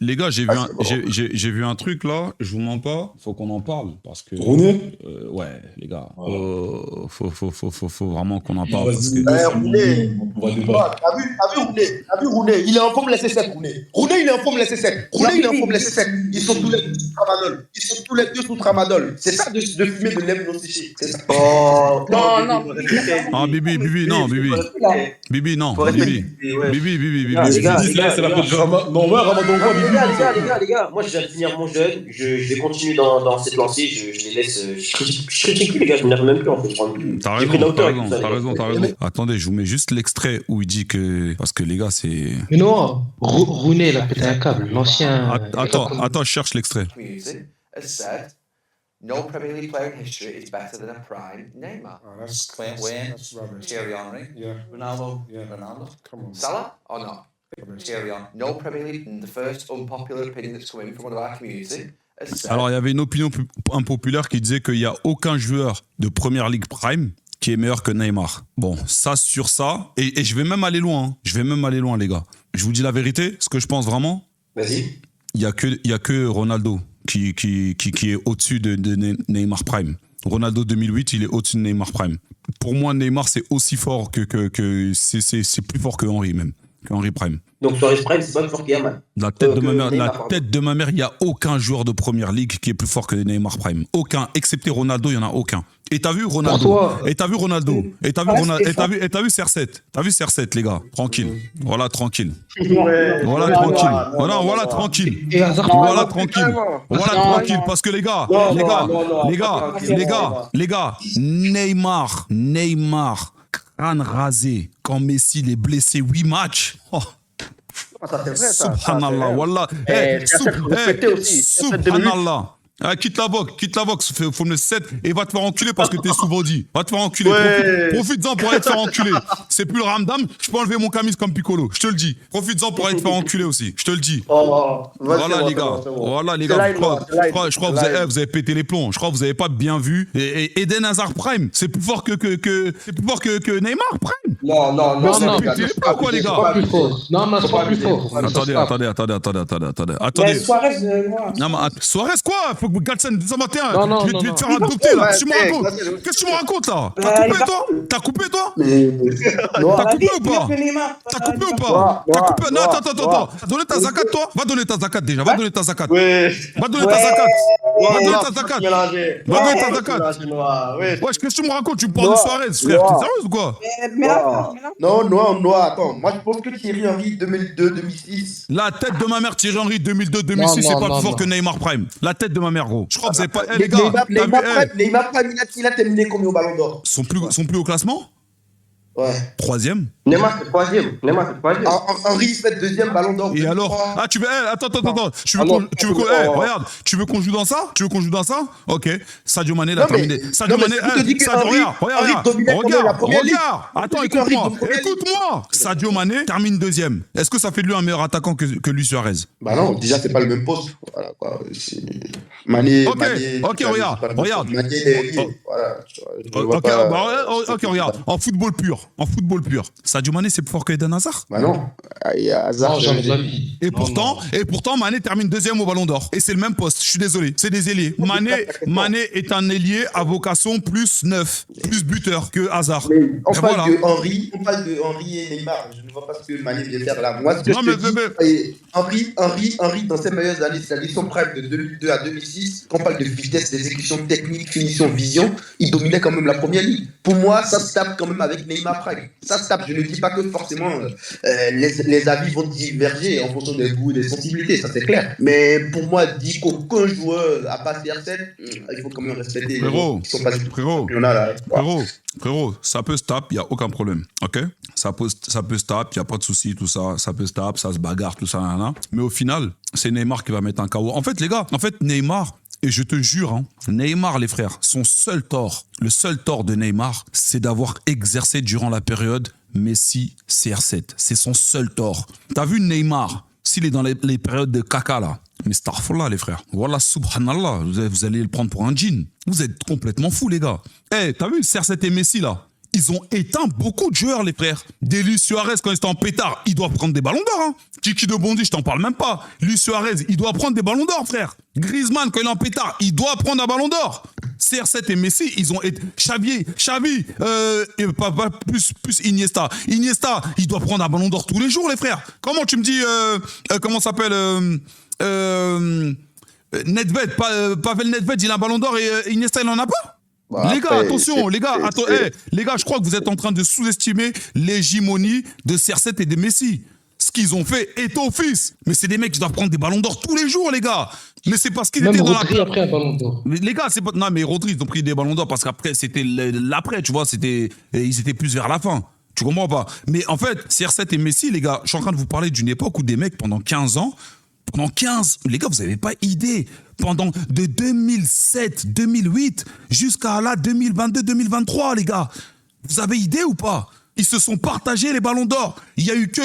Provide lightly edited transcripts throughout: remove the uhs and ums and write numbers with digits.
les gars, j'ai vu un truc là, je vous mens pas, faut qu'on en parle parce que. Rooney Ouais, les gars, faut vraiment qu'on en parle parce que. Rooney, t'as vu Rooney, il est en forme laisser 7 Rooney. Rooney, il est en forme laisser 7. Rooney, il est en forme laisser 7. Ils sont tous les deux sous tramadol. Ils sont tous les deux sous tramadol. C'est ça de fumer de lèvres non séchées. C'est ça. Oh, non. Ah, Bibi, non, Bibi. Bibi, non. Bibi. Les gars, c'est la fête du Ramadan. Non, ouais, Ramadan quoi, Bibi. les gars, moi je viens de finir mon jeûne, je vais continuer dans cette lancée, je les laisse. Je critique plus, les gars, je m'énerve même plus en fait. T'as raison. Attendez, je vous mets juste l'extrait où il dit que. Parce que les gars, c'est. Mais non, Rooney, il a pété un câble, l'ancien. Attends, je cherche l'extrait. No Premier League player in history is better than a prime Neymar. Oh, that's Wayne, rubbish. Thierry Henry, Yeah. Ronaldo, Yeah. Come on. Salah or not? Thierry Henry. No Premier League, and the first unpopular opinion that's come in from one of our community has said. Alors, il y avait une opinion impopulaire qui disait qu'il n'y a aucun joueur de Première Ligue Prime qui est meilleur que Neymar. Bon, ça sur ça, et je vais même aller loin. Je vais même aller loin, les gars. Je vous dis la vérité, ce que je pense vraiment. Vas-y. Il y a que Ronaldo qui est au-dessus de Neymar Prime. Ronaldo 2008, il est au-dessus de Neymar Prime. Pour moi, Neymar, c'est aussi fort que c'est plus fort que Henry même, que Henry Prime. Donc Suarez Prime, c'est pas plus fort qu'Yamal. La tête de ma mère, il n'y a aucun joueur de Première Ligue qui est plus fort que Neymar Prime. Aucun, excepté Ronaldo, il n'y en a aucun. Et t'as vu Ronaldo? Et t'as vu Ronaldo? Et t'as vu CR7? T'as vu CR7, les gars? Tranquille. Voilà, tranquille. Voilà, tranquille. Voilà, tranquille. Parce que les gars, Neymar, crâne rasé, quand Messi est blessé 8 matchs. Oh. Ça, c'est vrai, ça. Subhanallah, wallah. Subhanallah. Ah, quitte la boxe, faut me 7 et va te faire enculer parce que t'es sous-body. Va te faire enculer. Profites-en pour aller te faire enculer. C'est plus le ramdam, je peux enlever mon camis comme Piccolo, je te le dis. Profites-en pour aller te faire enculer aussi, je te le dis. Voilà les gars, je crois que vous avez pété les plombs. Je crois que vous avez pas bien vu. Et Eden Hazard Prime, c'est plus fort que Neymar Prime. Non, c'est pété les plombs quoi les gars. Pas plus fort. Non, c'est pas plus fort. Attendez. Non, mais Suarez quoi? Faut que Galsen 221. Je vais te faire adopter là. Qu'est-ce que tu me racontes là? T'as coupé toi? T'as coupé ou pas? Non, attends. Donner ta zakat toi? Va donner ta zakat déjà. Va donner ta zakat. Ouais, qu'est-ce que tu me racontes? Tu me parles de Suarez, frère. T'es sérieux ou quoi? Non, attends. Moi, je pense que Thierry Henry 2002-2006. La tête de ma mère, Thierry Henry 2002-2006, c'est pas plus fort que Neymar Prime. La tête de ma mère, gros. Je crois que vous avez pas. Les gars, Neymar Prime, il a terminé combien au Ballon d'Or? Sont plus au classement? Ouais. 3e. Neymar, c'est 3e. Henry fait 2e Ballon d'Or. Et alors? Ah, tu veux. Attends. Regarde, tu veux qu'on joue dans ça? Ok. Sadio Mané l'a terminé. Sadio Mané. Regarde. Attends, écoute-moi. Sadio Mané termine 2e. Est-ce que ça fait de lui un meilleur attaquant que Luis Suarez? Bah non, déjà, c'est pas le même poste. Voilà, quoi. Mané. Ok, regarde. Ok, regarde. En football pur. Sadio Mané, c'est plus fort que Eden Hazard? Bah non. Hazard, et pourtant, Mané termine 2e au Ballon d'Or. Et c'est le même poste. Je suis désolé. C'est des ailiers. Mané est un ailier à vocation plus 9, plus buteur que Hazard. Mais on parle de Henry et Neymar. Je ne vois pas ce que Mané vient faire là. Moi, ce que Henry, dans ses meilleures années, c'est-à-dire son prime de 2002 à 2006, quand on parle de vitesse, d'exécution technique, finition, vision, il dominait quand même la Première Ligue. Pour moi, ça se tape quand même avec Neymar Prime. Ça se tape. Je ne dis pas que forcément les avis vont diverger en fonction des goûts et des sensibilités, ça c'est clair. Mais pour moi, dit qu'aucun joueur a pas CR7, il faut quand même respecter les gens qui sont pas du championnat là. Frérot, ça peut se taper, il n'y a aucun problème, ok? Ça peut se taper, il n'y a pas de souci, tout ça, ça peut se taper, ça se bagarre, tout ça, mais au final, c'est Neymar qui va mettre un KO. En fait, les gars, Neymar, et je te jure, Neymar, les frères, son seul tort, le seul tort de Neymar, c'est d'avoir exercé durant la période Messi CR7. C'est son seul tort. T'as vu Neymar, s'il est dans les périodes de caca là, mais starfallah les frères. Wallah subhanallah, vous allez le prendre pour un djinn. Vous êtes complètement fous les gars. T'as vu CR7 et Messi là? ils ont éteint beaucoup de joueurs, les frères. Des Luis Suarez, quand il était en pétard, il doit prendre des ballons d'or. Hein. Kiki de Bondy, je t'en parle même pas. Luis Suarez, il doit prendre des ballons d'or, frère. Griezmann, quand il est en pétard, il doit prendre un ballon d'or. CR7 et Messi, ils ont été... Xavi, plus Iniesta. Iniesta, il doit prendre un ballon d'or tous les jours, les frères. Comment tu me dis... comment ça s'appelle Nedved, Pavel Nedved, il a un ballon d'or et Iniesta, il n'en a pas. Bah, les gars, après, attention, les gars, les gars, je crois que vous êtes en train de sous-estimer l'hégémonie de CR7 et de Messi. Ce qu'ils ont fait est au fils. Mais c'est des mecs qui doivent prendre des ballons d'or tous les jours, les gars. Mais c'est parce qu'ils étaient dans Rodri après un ballon d'or. Mais les gars, c'est pas... Non, mais Rodri, ils ont pris des ballons d'or parce qu'après, c'était l'après, tu vois, ils étaient plus vers la fin. Tu comprends pas? Mais en fait, CR7 et Messi, les gars, je suis en train de vous parler d'une époque où des mecs, pendant 15 ans, les gars, vous n'avez pas idée. De 2007, 2008 jusqu'à là, 2022, 2023, les gars. Vous avez idée ou pas? Ils se sont partagés les ballons d'or. Il n'y a eu que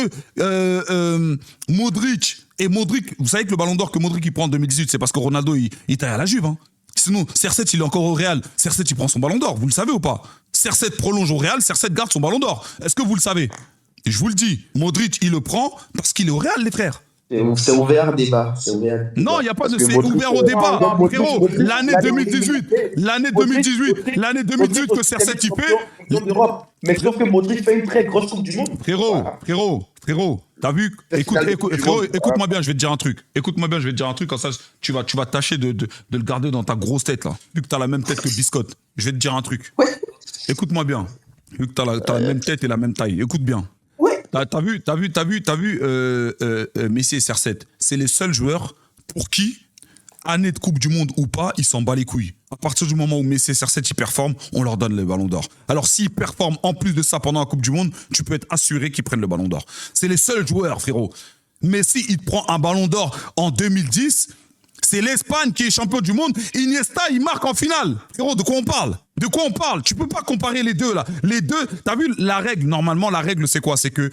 Modric. Et Modric, vous savez que le ballon d'or que Modric il prend en 2018, c'est parce que Ronaldo, il taille à la Juve. Hein. Sinon, CR7, il est encore au Real. CR7, il prend son ballon d'or. Vous le savez ou pas? CR7 prolonge au Real, CR7 garde son ballon d'or. Est-ce que vous le savez? Et je vous le dis, Modric, il le prend parce qu'il est au Real, les frères. C'est ouvert un débat. Non, il n'y a pas de... C'est ouvert au débat. Frérot, l'année 2018 que CR7 il fait... Mais sauf que Modric fait une très grosse Coupe du Monde. Frérot, t'as vu? Écoute-moi bien, je vais te dire un truc. Comme ça, tu vas tâcher de le garder dans ta grosse tête, là. Vu que t'as la même tête que Biscotte. Je vais te dire un truc. Écoute-moi bien. Vu que t'as la même tête et la même taille. Écoute bien. T'as vu Messi et CR7. C'est les seuls joueurs pour qui, année de Coupe du Monde ou pas, ils s'en bat les couilles. À partir du moment où Messi et CR7 ils performent, on leur donne le ballon d'or. Alors s'ils performent en plus de ça pendant la Coupe du Monde, tu peux être assuré qu'ils prennent le ballon d'or. C'est les seuls joueurs, frérot. Messi, il prend un ballon d'or en 2010. C'est l'Espagne qui est champion du monde. Iniesta, il marque en finale. Frérot, de quoi on parle? Tu peux pas comparer les deux, là. Les deux, t'as vu la règle? Normalement, la règle, c'est quoi? C'est que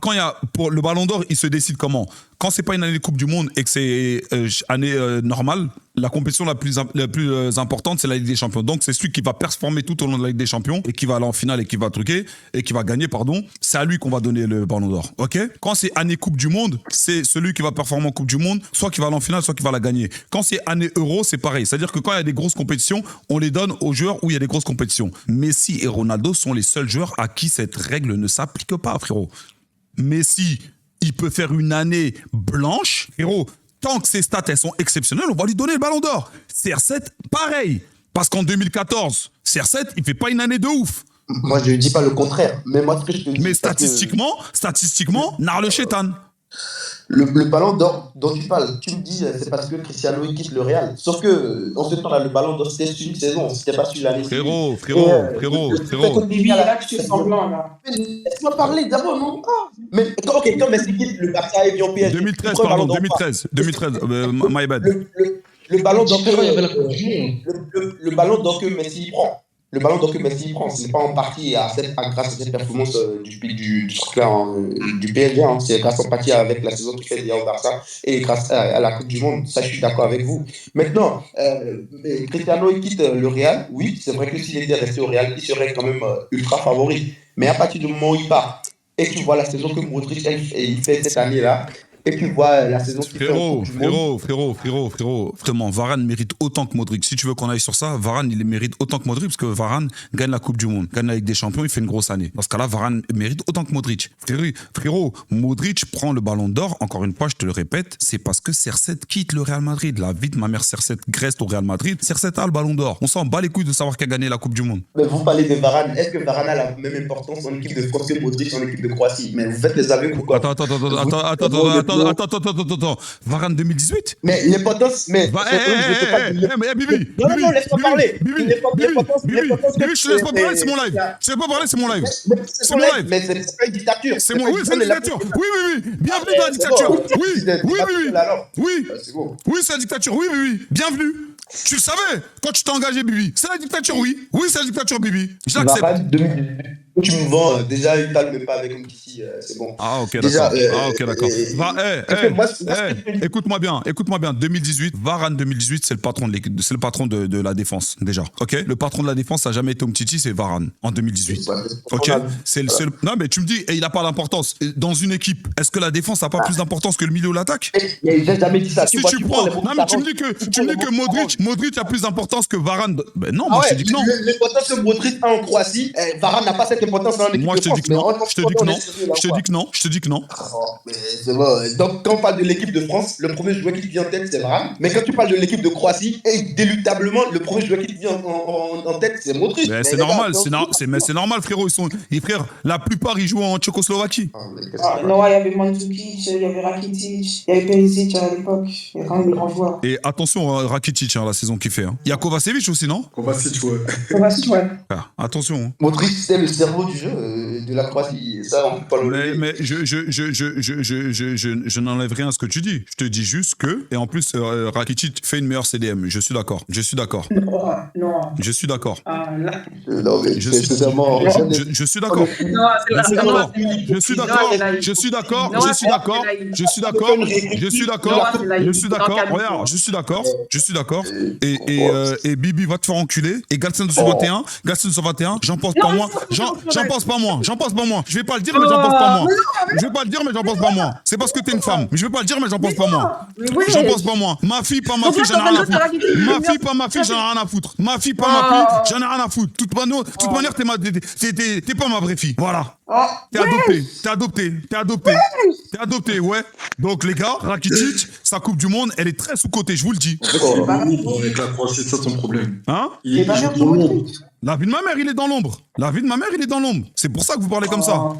quand il y a pour le ballon d'or, il se décide comment? Quand c'est pas une année de Coupe du Monde et que c'est année normale, la compétition la plus importante, c'est la Ligue des Champions. Donc, c'est celui qui va performer tout au long de la Ligue des Champions et qui va aller en finale et qui va gagner, pardon. C'est à lui qu'on va donner le ballon d'or. OK? Quand c'est année Coupe du Monde, c'est celui qui va performer en Coupe du Monde, soit qui va aller en finale, soit qui va la gagner. Quand c'est année Euro, c'est pareil. C'est-à-dire que quand il y a des grosses compétitions, on les donne aux joueurs où il y a des grosses compétitions. Messi et Ronaldo sont les seuls joueurs à qui cette règle ne s'applique pas, frérot. Messi, il peut faire une année blanche. Frérot, tant que ses stats, elles sont exceptionnelles, on va lui donner le ballon d'or. CR7, pareil. Parce qu'en 2014, CR7, il fait pas une année de ouf. Moi, je ne dis pas le contraire. Mais moi, ce que je te dis... Mais statistiquement, nar le chétan. Le ballon d'or dont tu parles, tu me dis c'est parce que Cristiano il quitte le Real. Sauf que en ce temps-là, le ballon d'or c'était une saison, c'était pas sur l'année. Frérot. Là, tu es semblant, là. Laisse-moi parler d'abord, non? Mais quand Messi quitte le Barça et vient au PSG. 2013, pardon, 2013. My bad. Le ballon d'or Il y avait la Coupe du Monde. le ballon d'or que Messi prend. Le ballon d'or que Messi prend, ce n'est pas en partie grâce à cette performance du PSG, hein. C'est grâce en partie avec la saison qu'il fait déjà au Barça et grâce à la Coupe du Monde. Ça, je suis d'accord avec vous. Maintenant, Cristiano il quitte le Real. Oui, c'est vrai que s'il était resté au Real, il serait quand même ultra favori. Mais à partir du moment où il part et tu vois la saison que Modric il fait cette année-là, et tu vois la saison qui frérot. Vraiment, Varane mérite autant que Modric. Si tu veux qu'on aille sur ça, Varane, il mérite autant que Modric parce que Varane gagne la Coupe du Monde, gagne la Ligue des Champions, il fait une grosse année. Dans ce cas-là, Varane mérite autant que Modric. Frérot, Modric prend le ballon d'or, encore une fois, je te le répète, c'est parce que CR7 quitte le Real Madrid. La vie de ma mère, CR7 reste au Real Madrid. CR7 a le ballon d'or. On s'en bat les couilles de savoir qui a gagné la Coupe du Monde. Mais vous parlez de Varane. Est-ce que Varane a la même importance en équipe de France que Modric en équipe de Croatie? Mais vous faites les aveux pourquoi? Attends. Varane 2018? Mais l'importance. Bibi! Non, laisse-moi parler. Bibi, je te laisse pas parler, c'est mon live. Je te laisse pas parler, c'est mon live. C'est mon live. Mais c'est pas une dictature. Oui, c'est une dictature. Oui. Bienvenue dans la dictature. Oui, c'est la dictature. Oui. Bienvenue. Tu le savais quand tu t'es engagé, Bibi. C'est la dictature, oui. Oui, c'est la dictature, Bibi. Je l'accepte. Tu me vends, déjà, il parle même pas avec Umtiti, c'est bon. Ah, ok, Déjà, d'accord. Ah, ok, d'accord. parce que moi, Écoute-moi bien. 2018, Varane 2018, c'est le patron de la défense, déjà. Ok? Le patron de la défense, ça n'a jamais été Umtiti, c'est Varane, en 2018. Ok? C'est le seul. Non, mais tu me dis, et il n'a pas d'importance. Dans une équipe, est-ce que la défense n'a pas plus d'importance que le milieu ou l'attaque? Il n'a jamais dit ça. Si tu prends. Non, mais tu me dis que Modric a plus d'importance que Varane. Ben non, moi je te dis que non. L'importance que Modric a en Croatie, Varane n'a pas cette importance dans l'équipe Moi de je te dis que non. France. Je te dis que non. Je te dis que non. Mais c'est bon. Donc, quand on parle de l'équipe de France, le premier joueur qui te vient en tête, c'est Varane. Mais quand tu parles de l'équipe de Croatie, indéluctablement, le premier joueur qui te vient en tête, c'est Modric. Mais c'est normal, c'est normal, frérot. Frère, la plupart ils jouent en Tchécoslovaquie. Non, il y avait Mandzukic, il y avait Rakitic, il y avait Perisic à l'époque. Il y a quand même des grands joueurs. Et attention, Rakitic, la saison qu'il fait. Il y a Kovacevic aussi, non? Kovacic, ouais. Kovacic, ouais. Ah, attention. Modric, c'est le cerveau du jeu de la Croatie. Ça, on peut pas le Mais je n'enlève rien à ce que tu dis. Je te dis juste que, et en plus, Rakitic fait une meilleure CDM. Je suis d'accord. Non. Je suis d'accord. Ah, là. Non, mais Je c'est suis- vraiment. Je suis d'accord. Non, c'est Je suis la- d'accord. non, Je suis d'accord. Je suis d'accord. Je suis d'accord. Je suis d'accord. Je suis d'accord. Je suis d'accord. Regarde, je suis d'accord. Je suis d'accord. Et Bibi va te faire enculer. Et Galsen 221, j'en pense pas moi. J'en pense pas moi. Je vais pas le dire, mais j'en pense pas moi. Je vais pas le dire, mais j'en pense pas moi. C'est parce que t'es une femme. Je vais pas le dire, mais j'en pense pas moi. J'en pense pas moi. Ma fille, pas ma fille, j'en ai rien à foutre. Ma fille, pas ma fille, j'en ai rien à foutre. Ma fille, pas ma fille, j'en ai rien à foutre. Toute manière, t'es pas ma vraie fille. Voilà. T'es adopté, ouais. Donc, les gars, Rakitic, sa Coupe du Monde, elle est très sous-cotée, je vous le dis. Avec la Croatie, c'est ça son problème. Hein? Il joue dans l'ombre. La vie de ma mère, il est dans l'ombre. C'est pour ça que vous parlez comme ça.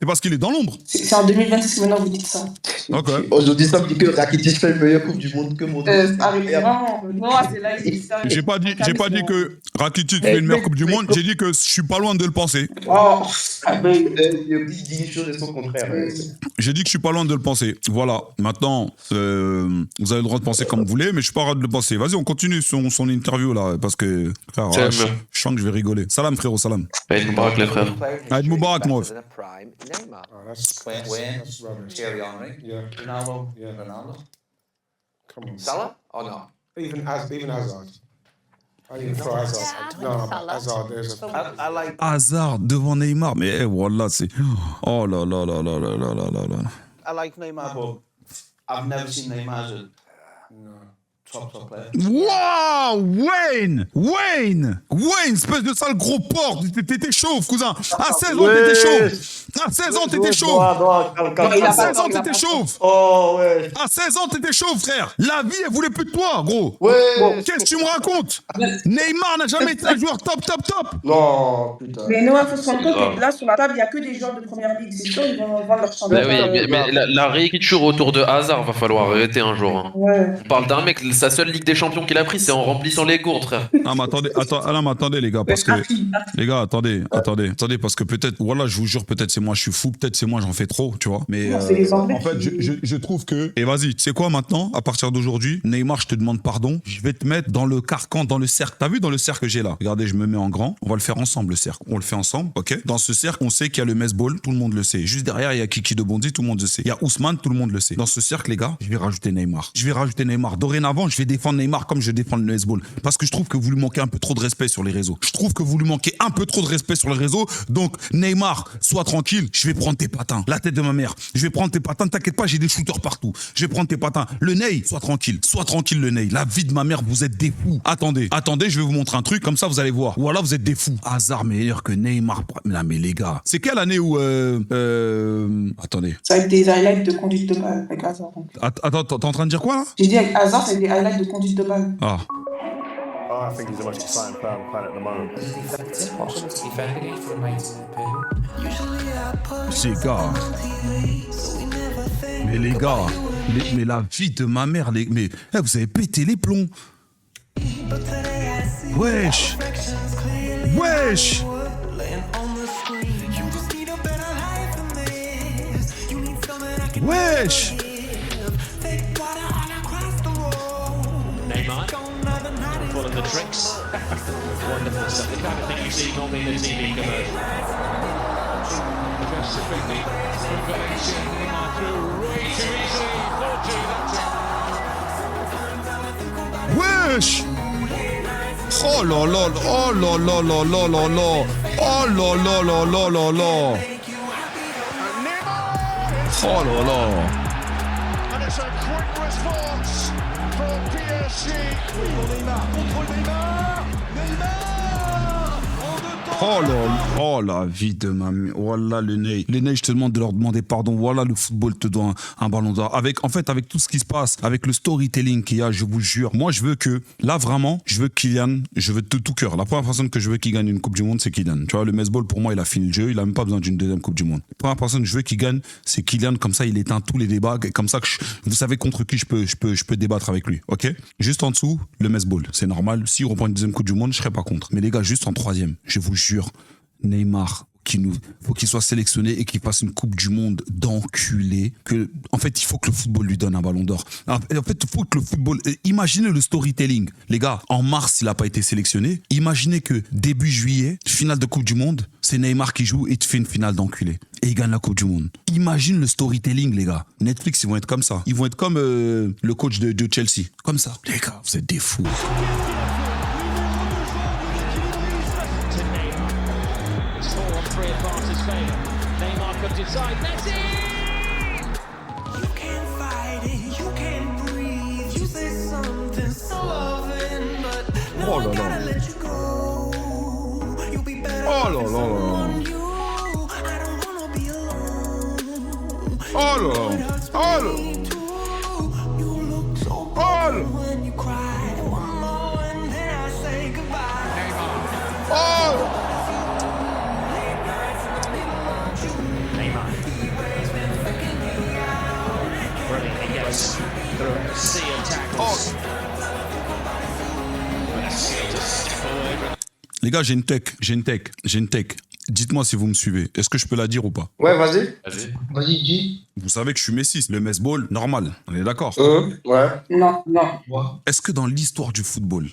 C'est parce qu'il est dans l'ombre. C'est en 2026 que maintenant vous dites ça. Ok. Aujourd'hui, ça me dit que Rakitic fait une meilleure Coupe du Monde que Modric. Vraiment. Non, c'est là, il dit ça. J'ai pas dit que Rakitic fait une meilleure Coupe du Monde, j'ai dit que je suis pas loin de le penser. Oh, Il dit une chose et son contraire. J'ai dit que je suis pas loin de le penser. Voilà. Maintenant, vous avez le droit de penser comme vous voulez, mais je suis pas loin de le penser. Vas-y, on continue son interview là, parce que frère, Salam. je sens que je vais rigoler. Salam frérot, salam. Eid Mubarak les frères. Eid Mubarak, moi. Than a prime Neymar. Oh, that's rubbish. Thierry Henry, Yeah, Ronaldo, yeah. Ronaldo. Come on. Salah or not? Even Hazard. I didn't throw Hazard. No, Hazard. There's a. I like. Hazard devant Neymar, mais voilà, c'est. Oh là là là là là là là là là. I like Neymar, but I've never seen Neymar as a top player. Waouh, Wayne, espèce de sale gros porc, t'étais chauve, cousin. À 16 ans, t'étais chauve. À 16 ans, t'étais chauve. À 16 ans, t'étais chauve. Oh, ouais. À 16 ans, t'étais chauve, frère. La vie, elle voulait plus de toi, gros. Ouais. Qu'est-ce que tu me racontes? Neymar n'a jamais été un joueur top. Non, putain. mais Noah, il faut se rendre compte que là, sur la table, il n'y a que des joueurs de première ligue. C'est sûr, ils vont vendre leur championnat. Mais la réécriture autour de Hazard va falloir arrêter un jour. Hein. Ouais. On parle d'un mec, sa seule Ligue des Champions qu'il a pris, c'est en remplissant les gourdes, frère. Ah, mais attendez, les gars, parce que. Les gars, attendez, parce que peut-être, voilà, je vous jure, peut-être c'est moi, je suis fou, peut-être c'est moi, j'en fais trop, tu vois. Mais Non, c'est les Anglais. en fait, je trouve que. Et vas-y, tu sais quoi maintenant, à partir d'aujourd'hui, Neymar, je te demande pardon, je vais te mettre dans le carcan, dans le cercle. T'as vu dans le cercle que j'ai là? Regardez, je me mets en grand, on va le faire ensemble, le cercle. On le fait ensemble, ok? Dans ce cercle, on sait qu'il y a le Mesball, tout le monde le sait. Juste derrière, il y a Kiki de Bondy, tout le monde le sait. Il y a Ousmane, tout le monde le sait. Dans ce cercle, les gars, je vais rajouter Neymar. Dorénavant, je vais défendre Neymar comme je défends le Mesball. Parce que je trouve que vous lui manquez un peu trop de respect sur les réseaux. Donc, Neymar, sois tranquille, je vais prendre tes patins. La tête de ma mère. Je vais prendre tes patins, t'inquiète pas, j'ai des shooters partout. Je vais prendre tes patins. Le Ney, sois tranquille, le Ney. La vie de ma mère, vous êtes des fous. Attendez, je vais vous montrer un truc, comme ça vous allez voir. Ou alors vous êtes des fous. Hazard meilleur que Neymar. Non mais les gars, c'est quelle année où... Attendez. Ça va être des highlights de conduite de balle avec Hazard. Donc. Attends, t'es en train de dire quoi là? J'ai dit avec Hazard, c'est des highlights de conduite de balle. Ah. I think he's the most exciting player on the planet at the moment. Les gars. Mais les gars, mais la vie de ma mère, mais vous avez pété les plombs. Wesh. Neymar, one of the tricks. Wonderful stuff. The kind of thing you see normally in the TV commercial. Just Sabini through Valencia, Neymar through way too easily. 4-2, that's it. Wesh! Oh là là, oh là là là là là là, oh là là là là là là. Oh là là. And it's a quick response from PSG. Oh là, oh la vie de ma mère. Voilà le nez. Le nez, je te demande de leur demander pardon. Voilà le football te doit un ballon d'or. Avec tout ce qui se passe, avec le storytelling qu'il y a, je vous jure. Moi, je veux que, là vraiment, je veux Kylian, je veux de tout cœur. La première personne que je veux qui gagne une Coupe du Monde, c'est Kylian. Tu vois, le Mesball, pour moi, il a fini le jeu. Il a même pas besoin d'une deuxième Coupe du Monde. La première personne que je veux qui gagne, c'est Kylian. Comme ça, il éteint tous les débats. Comme ça, vous savez contre qui je peux débattre avec lui. Ok? Juste en dessous, le Mesball. C'est normal. S'il reprend une deuxième Coupe du Monde, je serais pas contre. Mais les gars, juste en troisième, je vous jure, Neymar, faut qu'il soit sélectionné et qu'il fasse une Coupe du Monde d'enculé. En fait, il faut que le football lui donne un ballon d'or. En fait, il faut que le football... Imaginez le storytelling. Les gars, en mars, il n'a pas été sélectionné. Imaginez que début juillet, finale de Coupe du Monde, c'est Neymar qui joue et tu fais une finale d'enculé. Et il gagne la Coupe du Monde. Imagine le storytelling, les gars. Netflix, ils vont être comme ça. Ils vont être comme le coach de Chelsea. Comme ça. Les gars, vous êtes des fous. Neymar comes inside, Messi! You can't fight it, you can't breathe. You say something so loving, but now I gotta let you go. You'll be better with someone you. I don't wanna be alone. You look so good when you cry. One more and then I say goodbye. Through a sea of tackles. Messi just step away. Les gars, j'ai une tech. Dites-moi si vous me suivez. Est-ce que je peux la dire ou pas? Ouais, vas-y. Vas-y, dis. Vous savez que je suis messiste. Le Mesball, normal. On est d'accord? Ouais. Non. Est-ce que dans l'histoire du football,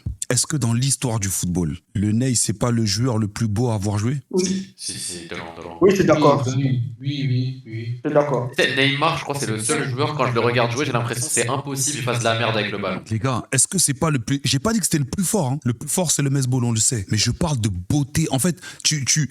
le Ney, c'est pas le joueur le plus beau à avoir joué? Oui. Si, de loin. Oui, je suis d'accord. Oui. Je suis d'accord. Neymar, je crois que c'est le seul joueur, quand je le regarde jouer, j'ai l'impression que c'est impossible qu'il fasse de la merde avec le ballon. Les gars, est-ce que c'est pas le plus... J'ai pas dit que c'était le plus fort. Hein. Le plus fort, c'est le Mesball, on le sait. Mais je parle de beauté. En fait,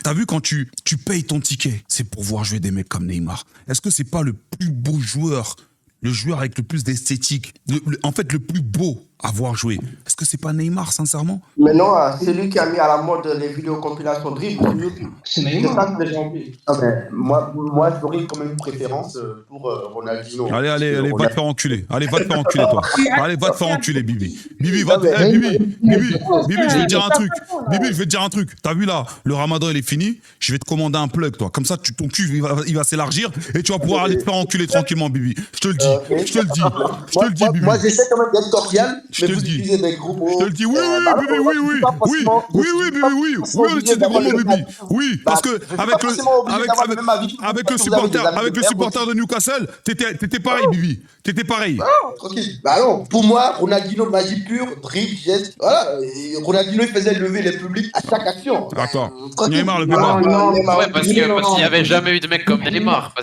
t'as vu quand tu payes ton ticket, c'est pour voir jouer des mecs comme Neymar. Est-ce que c'est pas le plus beau joueur, le joueur avec le plus d'esthétique, en fait le plus beau à voir jouer? Est-ce que c'est pas Neymar, sincèrement? Mais non, c'est lui qui a mis à la mode les vidéos compilations dribble sur YouTube. C'est C'est Neymar. ça que les gens oublient. Ah ben, moi j'aurais quand même une préférence pour Ronaldinho. Allez, va te faire enculer. Allez, va te faire enculer, toi. Allez, va te faire enculer, Bibi. Bibi, Non, mais- Bibi, je vais te dire un truc. Bibi, je vais te dire un truc. T'as vu là, le ramadan, il est fini. Je vais te commander un plug, toi. Comme ça, ton cul, il va s'élargir et tu vas pouvoir aller te faire enculer tranquillement, Bibi. Je te le dis, Bibi. Moi j'essaie quand même d'être cordial, Je te mais le vous dis. utilisez des gros mots. Je te le dis, oui, Bibi, oui, on utilise des gros mots, Bibi. Oui, parce que avec le supporter de Newcastle, t'étais pareil, Bibi. T'étais pareil. Tranquille. Bah non, pour moi, Ronaldinho, magie pure, dribble, geste. Voilà, et Ronaldinho il faisait lever les publics à chaque action. Attends, Tranquille. Neymar le fait Non, pas. non. Ouais, parce qu'il n'y avait jamais eu de mec comme Neymar.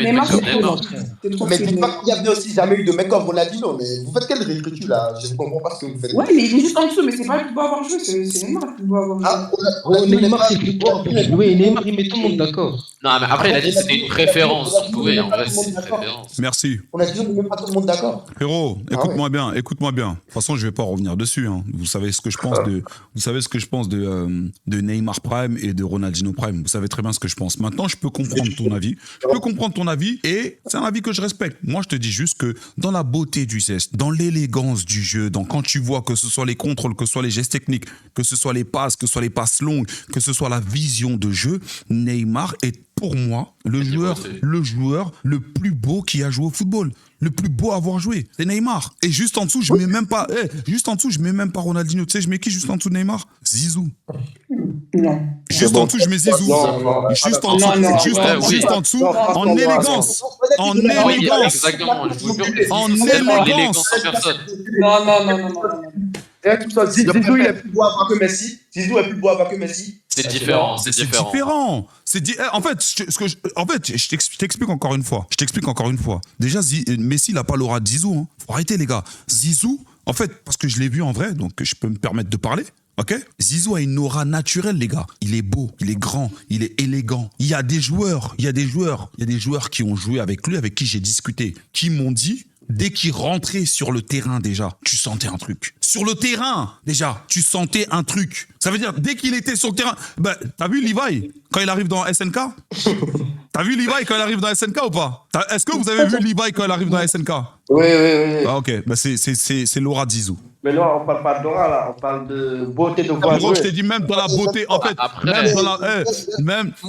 Neymar, c'est trop lent. C'est trop Mais faible. dites pas qu'il y avait aussi jamais eu de mec comme Ronaldinho, mais vous faites quelle réécriture là? Je ne comprends pas ce que vous faites. Ouais, mais il est juste en dessous, mais c'est pas le plus beau à avoir joué, c'est Neymar le plus beau à avoir joué. Ah, Neymar, c'est plus fort. Oui, Neymar, il met tout le monde d'accord. Non, mais après, il a dit que c'était une préférence. Oui, en vrai, c'est une préférence. Merci. Ronaldinho ne met pas tout le monde d'accord. Frérot, écoute-moi bien. De toute façon, je vais pas revenir dessus. Hein. Vous savez ce que je pense de Neymar Prime et de Ronaldinho Prime. Vous savez très bien ce que je pense. Maintenant, je peux comprendre ton avis. Et c'est un avis que je respecte. Moi, je te dis juste que dans la beauté du geste, dans l'élégance du jeu, quand tu vois que ce soit les contrôles, que ce soit les gestes techniques, que ce soit les passes, que ce soit les passes longues, que ce soit la vision de jeu, Neymar est pour moi le joueur le plus beau qui a joué au football. Le plus beau à avoir joué, c'est Neymar. Et juste en dessous, je mets même pas Ronaldinho. Tu sais, je mets qui juste en dessous de Neymar? Zizou. Non. Juste en dessous, je mets Zizou. Juste en dessous, en élégance. En Oui, élégance. exactement. Je vous jure, En c'est tellement élégance. l'élégance en personne. Non. Zizou, il est plus beau à voir que Messi. Zizou est plus beau à voir que Messi. C'est différent, c'est différent. En fait, je t'explique encore une fois. Déjà, Messi, il n'a pas l'aura de Zizou. Hein. Faut arrêter, les gars. Zizou, en fait, parce que je l'ai vu en vrai, donc je peux me permettre de parler. Ok, Zizou a une aura naturelle, les gars. Il est beau, il est grand, il est élégant. Il y a des joueurs qui ont joué avec lui, avec qui j'ai discuté, qui m'ont dit, dès qu'il rentrait sur le terrain déjà, tu sentais un truc. Sur le terrain, déjà, tu sentais un truc. Ça veut dire, dès qu'il était sur le terrain, t'as vu Levi quand il arrive dans SNK? T'as vu Levi quand il arrive dans SNK ou pas? Est-ce que vous avez vu Levi quand il arrive dans SNK? Oui. Ah, ok, c'est l'aura de Zizou. Mais non, on parle pas d'aura là, on parle de beauté de voir. Gros, je t'ai dit même dans la beauté, en fait,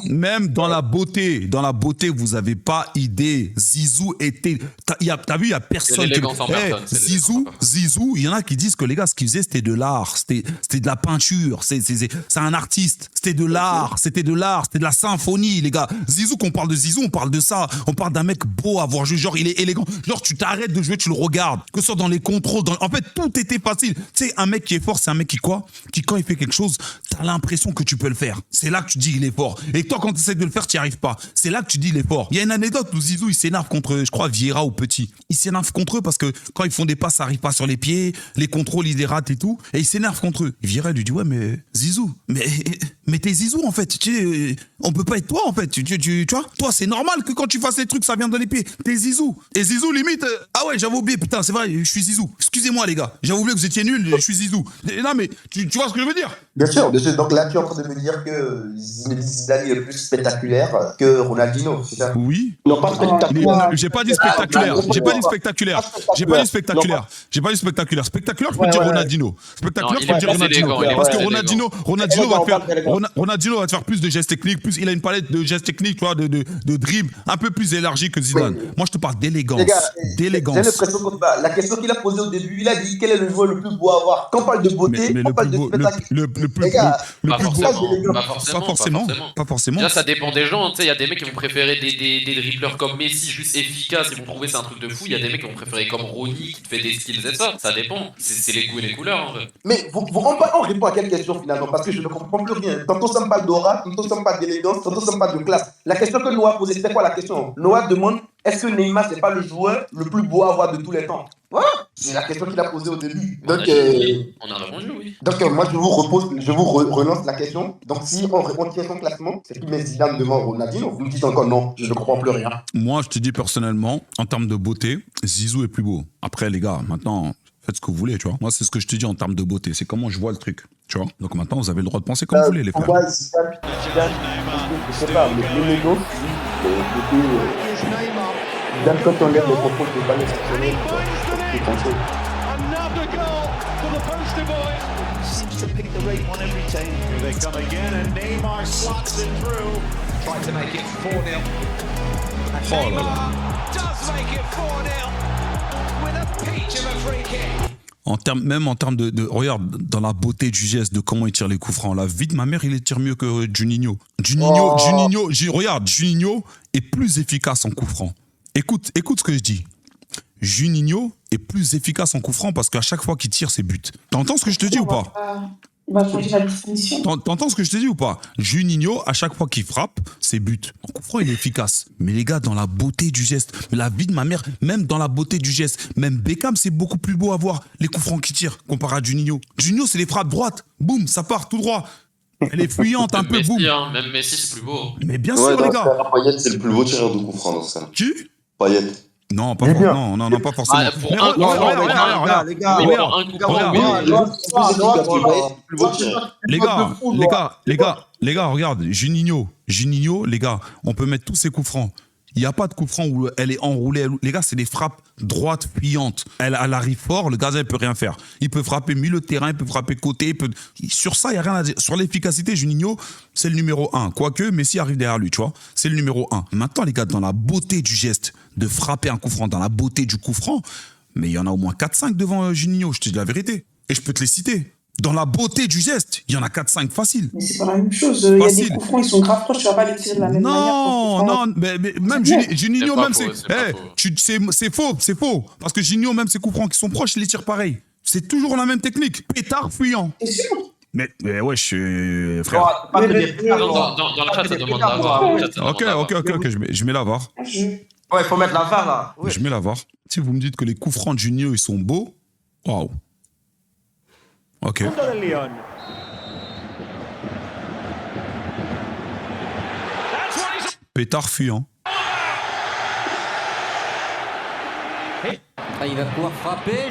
même dans la beauté, vous avez pas idée. Zizou était, t'as vu, il y a personne. Zizou, il y en a qui disent que les gars, ce qu'ils faisaient, c'était de l'art, c'était de la peinture, c'est un artiste, c'était de l'art, c'était de la symphonie, les gars. Zizou, qu'on parle de Zizou, on parle de ça, on parle d'un mec beau à voir jouer, genre il est élégant, genre tu t'arrêtes de jouer, tu le regardes, que ce soit dans les contrôles, en fait, tout était facile. Tu sais, un mec qui est fort, c'est un mec qui quand il fait quelque chose, t'as l'impression que tu peux le faire. C'est là que tu dis il est fort. Et toi, quand tu essaies de le faire, tu n'y arrives pas. C'est là que tu dis il est fort. Il y a une anecdote où Zizou, il s'énerve contre, je crois, Vieira ou Petit. Il s'énerve contre eux parce que quand ils font des passes, ça n'arrive pas sur les pieds, les contrôles, ils les ratent et tout. Et il s'énerve contre eux. Vieira lui dit, ouais, mais Zizou, mais t'es Zizou, en fait. On peut pas être toi, en fait. Tu vois, toi, c'est normal que quand tu fasses les trucs, ça vient de les pieds. T'es Zizou. Et Zizou, limite, ah ouais, j'avais oublié, putain, c'est vrai, je suis Zizou. Excusez-moi, les gars. J'avais oublié que vous étiez nuls, je suis Zizou. Non, mais tu vois ce que je veux dire? Bien sûr. Donc là, tu es en train de me dire que Zidane est plus spectaculaire que Ronaldinho, c'est ça? Oui. Non, pas spectaculaire. J'ai pas dit spectaculaire. J'ai pas dit spectaculaire. Spectaculaire, je peux dire Ronaldinho. Spectaculaire, je peux dire Ronaldinho. Parce que Ronaldinho va te faire plus de gestes techniques, il a une palette de gestes techniques, tu vois, de dribble un peu plus élargie que Zidane. Moi, je te parle d'élégance. J'ai l'impression que la question qu'il a posée au début, il a dit quel est le joueur le plus beau à voir. Quand on parle de beauté, on parle de spectacle. Le plus beau. Pas forcément. Déjà, ça dépend des gens. Tu sais, il y a des mecs qui vont préférer des dribbleurs comme Messi, juste efficaces, ils vont trouver c'est un truc de fou. Il y a des mecs qui vont préférer comme Ronny, qui te fait des skills et ça. Ça dépend. C'est les goûts et les couleurs, en vrai. Mais on répond à quelle question finalement? Parce que je ne comprends plus rien. Tantôt ça me parle d'aura, tantôt ça me parle d'élégance, tantôt ça me parle de classe. La question que Noah posait, c'était quoi la question? Noah demande, est-ce que Neymar, c'est pas le joueur le plus beau à voir de tous les temps? Voilà, c'est la question qu'il a posée au début. Donc, on a répondu, oui. Donc moi, je vous relance la question. Donc, si on tient son classement, c'est qui met Zidane devant Ronaldinho? Vous me dites encore non, je ne comprends plus rien. Moi, je te dis personnellement, en termes de beauté, Zizou est plus beau. Après, les gars, maintenant, faites ce que vous voulez, tu vois. Moi, c'est ce que je te dis en termes de beauté. C'est comment je vois le truc, tu vois. Donc maintenant, vous avez le droit de penser comme vous voulez, les frères. Moi, Zidane, je sais pas, mais les mélos, Zidane, quand on regarde les propos de balle exceptionnel, Another goal for the poster boy. Seems to pick the rate on every team. Here they come again, and Neymar slots it through. Try to make it 4-0. And Neymar does make it 4-0 with a peach of a free kick. Même en termes de regarde, dans la beauté du geste, de comment il tire les coups francs. La vie de ma mère, il les tire mieux que Juninho. Regarde, Juninho est plus efficace en coup franc. Écoute ce que je dis. Juninho est plus efficace en coup franc parce qu'à chaque fois qu'il tire, c'est but. T'entends ce que je te dis ou pas? On va changer la définition. T'entends ce que je te dis ou pas? Juninho, à chaque fois qu'il frappe, c'est but. En coup franc, il est efficace. Mais les gars, dans la beauté du geste, la vie de ma mère, même dans la beauté du geste, même Beckham, c'est beaucoup plus beau à voir les coups francs qu'il tire comparé à Juninho. Juninho, c'est les frappes droites. Boum, ça part tout droit. Elle est fuyante un peu, boum. Même Messi, c'est plus beau. Mais bien sûr, les gars. Payet, c'est le plus beau tireur de coups francs dans ce cas. Qui? Payet. Non, pas forcément. Non, pas forcément. Les gars, regarde, Juninho, les gars, on peut mettre tous ces coups francs. Il n'y a pas de coup franc où elle est enroulée. Les gars, c'est des frappes droites, fuyantes. Elle arrive fort, le gardien ne peut rien faire. Il peut frapper milieu de terrain, il peut frapper côté. Sur ça, il n'y a rien à dire. Sur l'efficacité, Juninho, c'est le numéro 1. Quoique, Messi arrive derrière lui, tu vois. C'est le numéro 1. Maintenant, les gars, dans la beauté du geste, de frapper un coup franc, dans la beauté du coup franc, mais il y en a au moins 4-5 devant Juninho, je te dis la vérité. Et je peux te les citer. Dans la beauté du geste, il y en a 4-5 faciles. Mais c'est pas la même chose. Il y a des coups francs, ils sont grave proches, tu vas pas les tirer de la même manière. Non, mais même Juninho, même c'est faux. Parce que Juninho, même ses coups francs qui sont proches, il les tire pareil. C'est toujours la même technique. Pétard fuyant. C'est sûr. Mais wesh, frère. Pas que Mais des pétards, Dans le chat, ça demande la VAR. Ok, je mets la VAR. Ouais, faut mettre la VAR là. Ouais. Je mets la VAR. Si vous me dites que les coups francs de Junio, ils sont beaux, waouh. Ok. Pétard fuyant. Il va pouvoir frapper.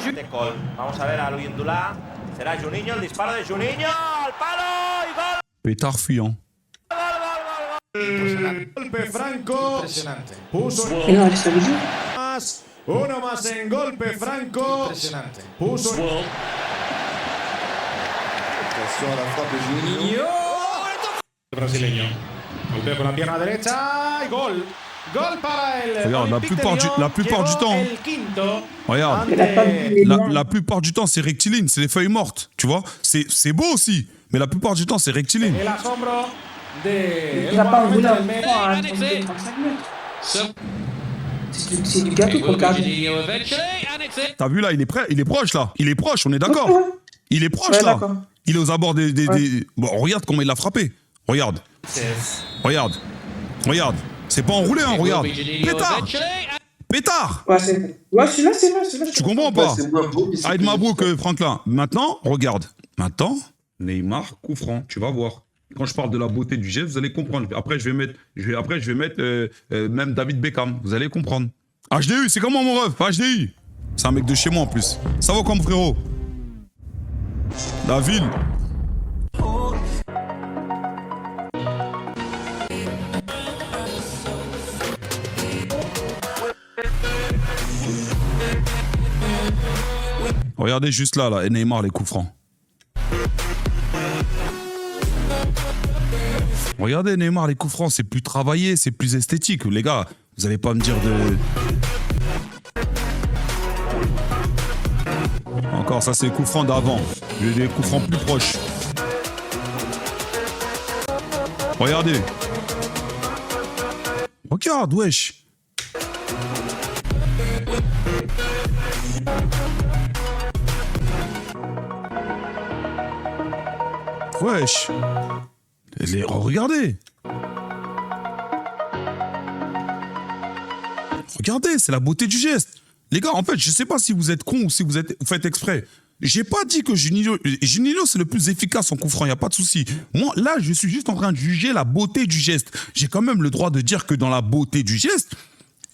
Vamos a ver a Luis Ndula. Será Juninho, el disparo de Juninho. Al palo y gol. Pétard fuyant. Golpe Franco. Impresionante. Puso Mais non, ça veut dire. más. Uno más en golpe Franco. Impresionante. Puso. Attention à la frappe de Juninho. Brasileño. Golpea con la pierna derecha y gol. Gol para el. Regarde, la plupart du temps. El quinto. Regarde. La plupart du temps, c'est rectiligne, c'est les feuilles mortes. Tu vois, c'est beau aussi. Mais la plupart du temps, c'est rectiligne. El asombro de. Il n'a pas voulu un point à 35 mètres. C'est du gâteau pour le gardien. T'as vu là, il est prêt, il est proche là. Il est proche, on est d'accord. Il est proche Ouais, là. d'accord. Il est aux abords des... Bon, regarde comment il l'a frappé. Regarde. Regarde. Regarde. C'est pas enroulé, hein, regarde. Pétard. Pétard. Ouais, celui-là, c'est vrai. Tu comprends pas? C'est moins beau, mais c'est Aide plus Mabrouk, efficace. Franklin. Maintenant, regarde. Maintenant, Neymar, coup franc. Tu vas voir. Quand je parle de la beauté du geste, vous allez comprendre. Après, je vais mettre même David Beckham. Vous allez comprendre. HDI, c'est comment mon ref? HDI. C'est un mec de chez moi en plus. Ça va comme frérot? La ville. Regardez juste là, et Neymar, les coups francs. Regardez Neymar, les coups francs, c'est plus travaillé, c'est plus esthétique. Les gars, vous allez pas me dire de... Encore, ça c'est les coups francs d'avant. J'ai des coups francs plus proches. Regardez. Regarde, wesh. Wesh. Regardez. Regardez, c'est la beauté du geste. Les gars, en fait, je sais pas si vous êtes cons ou si vous faites exprès. J'ai pas dit que Juninho c'est le plus efficace en coup franc, y a pas de souci. Moi, là, je suis juste en train de juger la beauté du geste. J'ai quand même le droit de dire que dans la beauté du geste,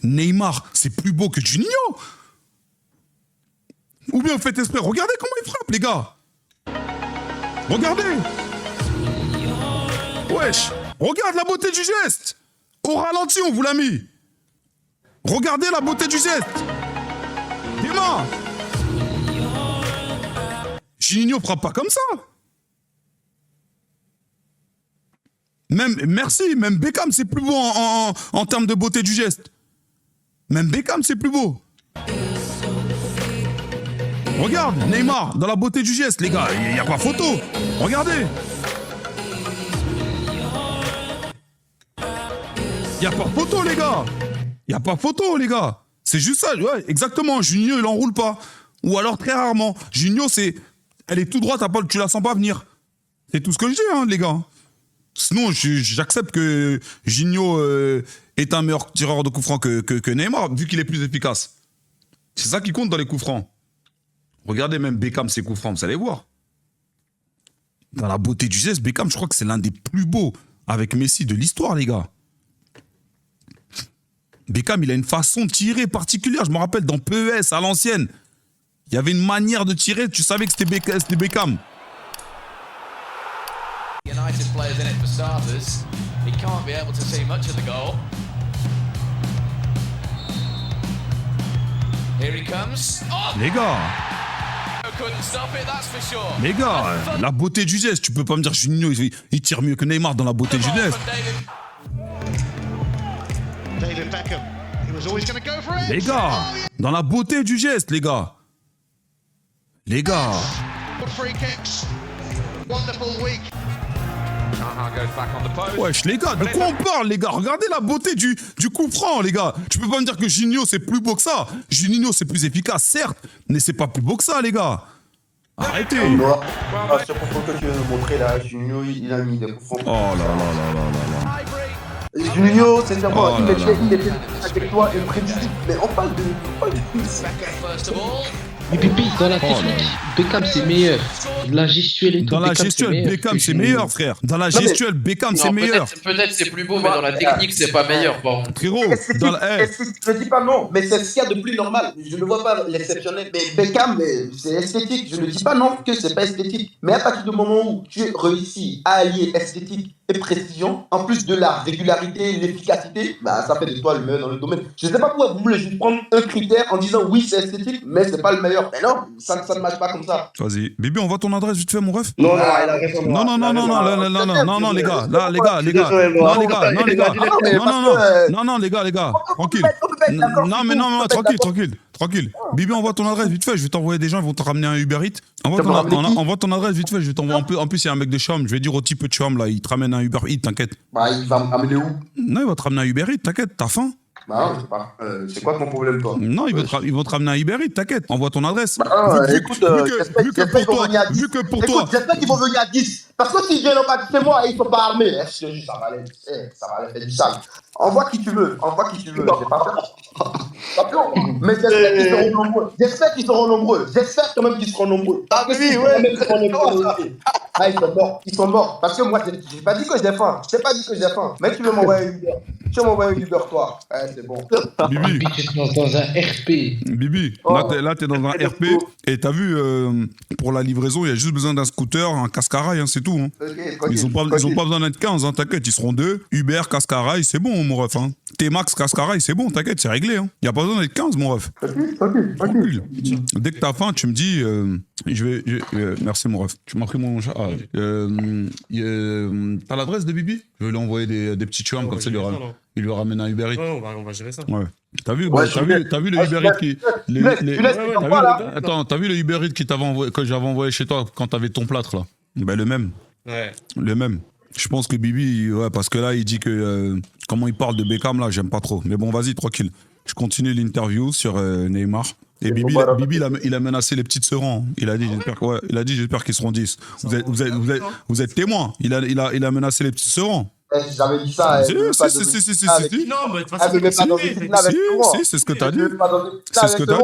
Neymar, c'est plus beau que Juninho. Ou bien vous faites exprès. Regardez comment il frappe, les gars. Regardez. Wesh. Regarde la beauté du geste. Au ralenti, on vous l'a mis. Regardez la beauté du geste. Dis-moi. Juninho frappe pas comme ça. Même Beckham, c'est plus beau en termes de beauté du geste. Même Beckham, c'est plus beau. Regarde, Neymar, dans la beauté du geste, les gars, il n'y a pas photo. Regardez. Il n'y a pas photo, les gars. Il n'y a pas photo, les gars. C'est juste ça, ouais, exactement. Juninho, il enroule pas. Ou alors très rarement. Juninho, elle est tout droite, tu la sens pas venir. C'est tout ce que je dis, hein, les gars. Sinon, j'accepte que Juninho est un meilleur tireur de coups francs que Neymar, vu qu'il est plus efficace. C'est ça qui compte dans les coups francs. Regardez même Beckham, ses coups francs, vous allez voir. Dans la beauté du geste, Beckham, je crois que c'est l'un des plus beaux avec Messi de l'histoire, les gars. Beckham, il a une façon de tirer particulière. Je me rappelle dans PES, à l'ancienne. Il y avait une manière de tirer, tu savais que c'était Beckham. United players in it for starters. He can't be able to see much of the goal. Here he comes. Oh! Les gars, Couldn't stop it, that's for sure. les gars, la beauté du geste. Tu peux pas me dire Juninho, il tire mieux que Neymar dans la beauté du geste. David Beckham. He was always going to go for it. Les gars, dans la beauté du geste, les gars. Les gars. Free kicks. Wonderful week. Wesh, les gars, de quoi on parle, les gars? Regardez la beauté du coup franc, les gars. Tu peux pas me dire que Juninho, c'est plus beau que ça. Juninho, c'est plus efficace, certes, mais c'est pas plus beau que ça, les gars. Arrêtez. Ce confond que tu viens de montrer là, Junio, il a mis des confronts. Oh là là là là là là. Junio, sincèrement, Oh il là était avec toi imprévisible. Mais on parle de. Mais Pipi, dans la technique, Beckham c'est meilleur. La gestuelle et tout. Dans la Beckham, gestuelle, meilleur Beckham que c'est Junio. meilleur, frère. Dans la Non, mais- gestuelle, Beckham c'est Non, meilleur. peut-être c'est plus beau, mais dans la technique, c'est pas meilleur, par contre. Frérot, dans la. Je ne dis pas non, mais c'est ce qu'il y a de plus normal. Je ne vois pas l'exceptionnel. Mais Beckham, c'est esthétique. Je ne dis pas non que c'est pas esthétique. Mais à partir du moment où tu réussis à allier esthétique et précision, en plus de la régularité, l'efficacité, bah ça fait de toi le meilleur dans le domaine. Je ne sais pas pourquoi vous voulez juste prendre un critère en disant oui c'est esthétique, mais c'est pas le meilleur. Mais non, ça ne marche pas comme ça. Vas-y. Bibi, on voit ton adresse vite fait, mon ref. Non, il a raison. Non, non, non, non, non, non, les gars, là, les gars, les gars, Désolé, non, les gars, non, les gars, non, mais non, parce non, que, non, non, les gars, tranquille. Non, mais non, tranquille. Bibi, envoie ton adresse vite fait, je vais t'envoyer des gens, ils vont te ramener un Uber Eats. Envoie ton adresse vite fait, je vais t'envoyer en plus, il y a un mec de Chum, je vais dire au type de Chum, là, il te ramène un Uber Eats, t'inquiète. Bah, il va m'amener où? Non, il va te ramener un Uber Eats, t'inquiète, t'as faim? Bah, je sais pas. C'est quoi ton problème, toi? Non, ils vont te ramener un Uber Eats, t'inquiète, envoie ton adresse. Écoute, j'espère qu'ils vont venir à 10. Écoute, j'espère qu'ils vont venir à 10. Parce que s'ils viennent pas chez moi et ils sont pas armés, ça va aller faire du sale. Envoie qui tu veux, j'ai pas peur. Pas peur. Mais j'espère qu'ils seront nombreux. J'espère quand même qu'ils seront nombreux. Ah oui, ouais. Ah, ils sont morts. Parce que moi, j'ai pas dit que j'ai faim. Je t'ai pas dit que j'ai faim. Mais tu veux m'envoyer un Uber. Tu veux m'envoyer un Uber, toi. Ouais, c'est bon. Bibi, Bibi, tu te lances dans un RP. Bibi, là t'es dans un RP et t'as vu, pour la livraison, il y a juste besoin d'un scooter, un casque-à-rail, hein, c'est tout. Hein. Ils ont pas besoin d'être 15, hein, t'inquiète, ils seront 2. Uber, casque-à-rail, c'est bon, mon ref. Hein. T-Max, casque-à-rail, c'est bon, t'inquiète, c'est réglé. Hein. Il n'y a pas besoin d'être 15, mon ref. Tranquille. Dès que t'as faim, tu me dis, merci, mon ref. Tu m'as pris mon chat. T'as l'adresse de Bibi? Je vais lui envoyer des petits chums, comme ça, il lui ramène un Uber Eats. Ouais, on va gérer ça. Ouais. T'as vu le Uber Eats qui. Attends, t'as vu le Uber Eats que j'avais envoyé chez toi quand t'avais ton plâtre là? Ben le même. Ouais. Le même. Je pense que Bibi, ouais, parce que là, il dit que. Comment il parle de Beckham là, j'aime pas trop. Mais bon, vas-y, tranquille. Je continue l'interview sur Neymar. Et Bibi, il a menacé les petites sœurs. Il a dit, j'espère qu'ils seront 10. Vous êtes témoins. Il a menacé les petites sœurs. J'avais dit ça. Si. Non, mais de toute façon, c'est ce que t'as dit. C'est ce que t'as dit.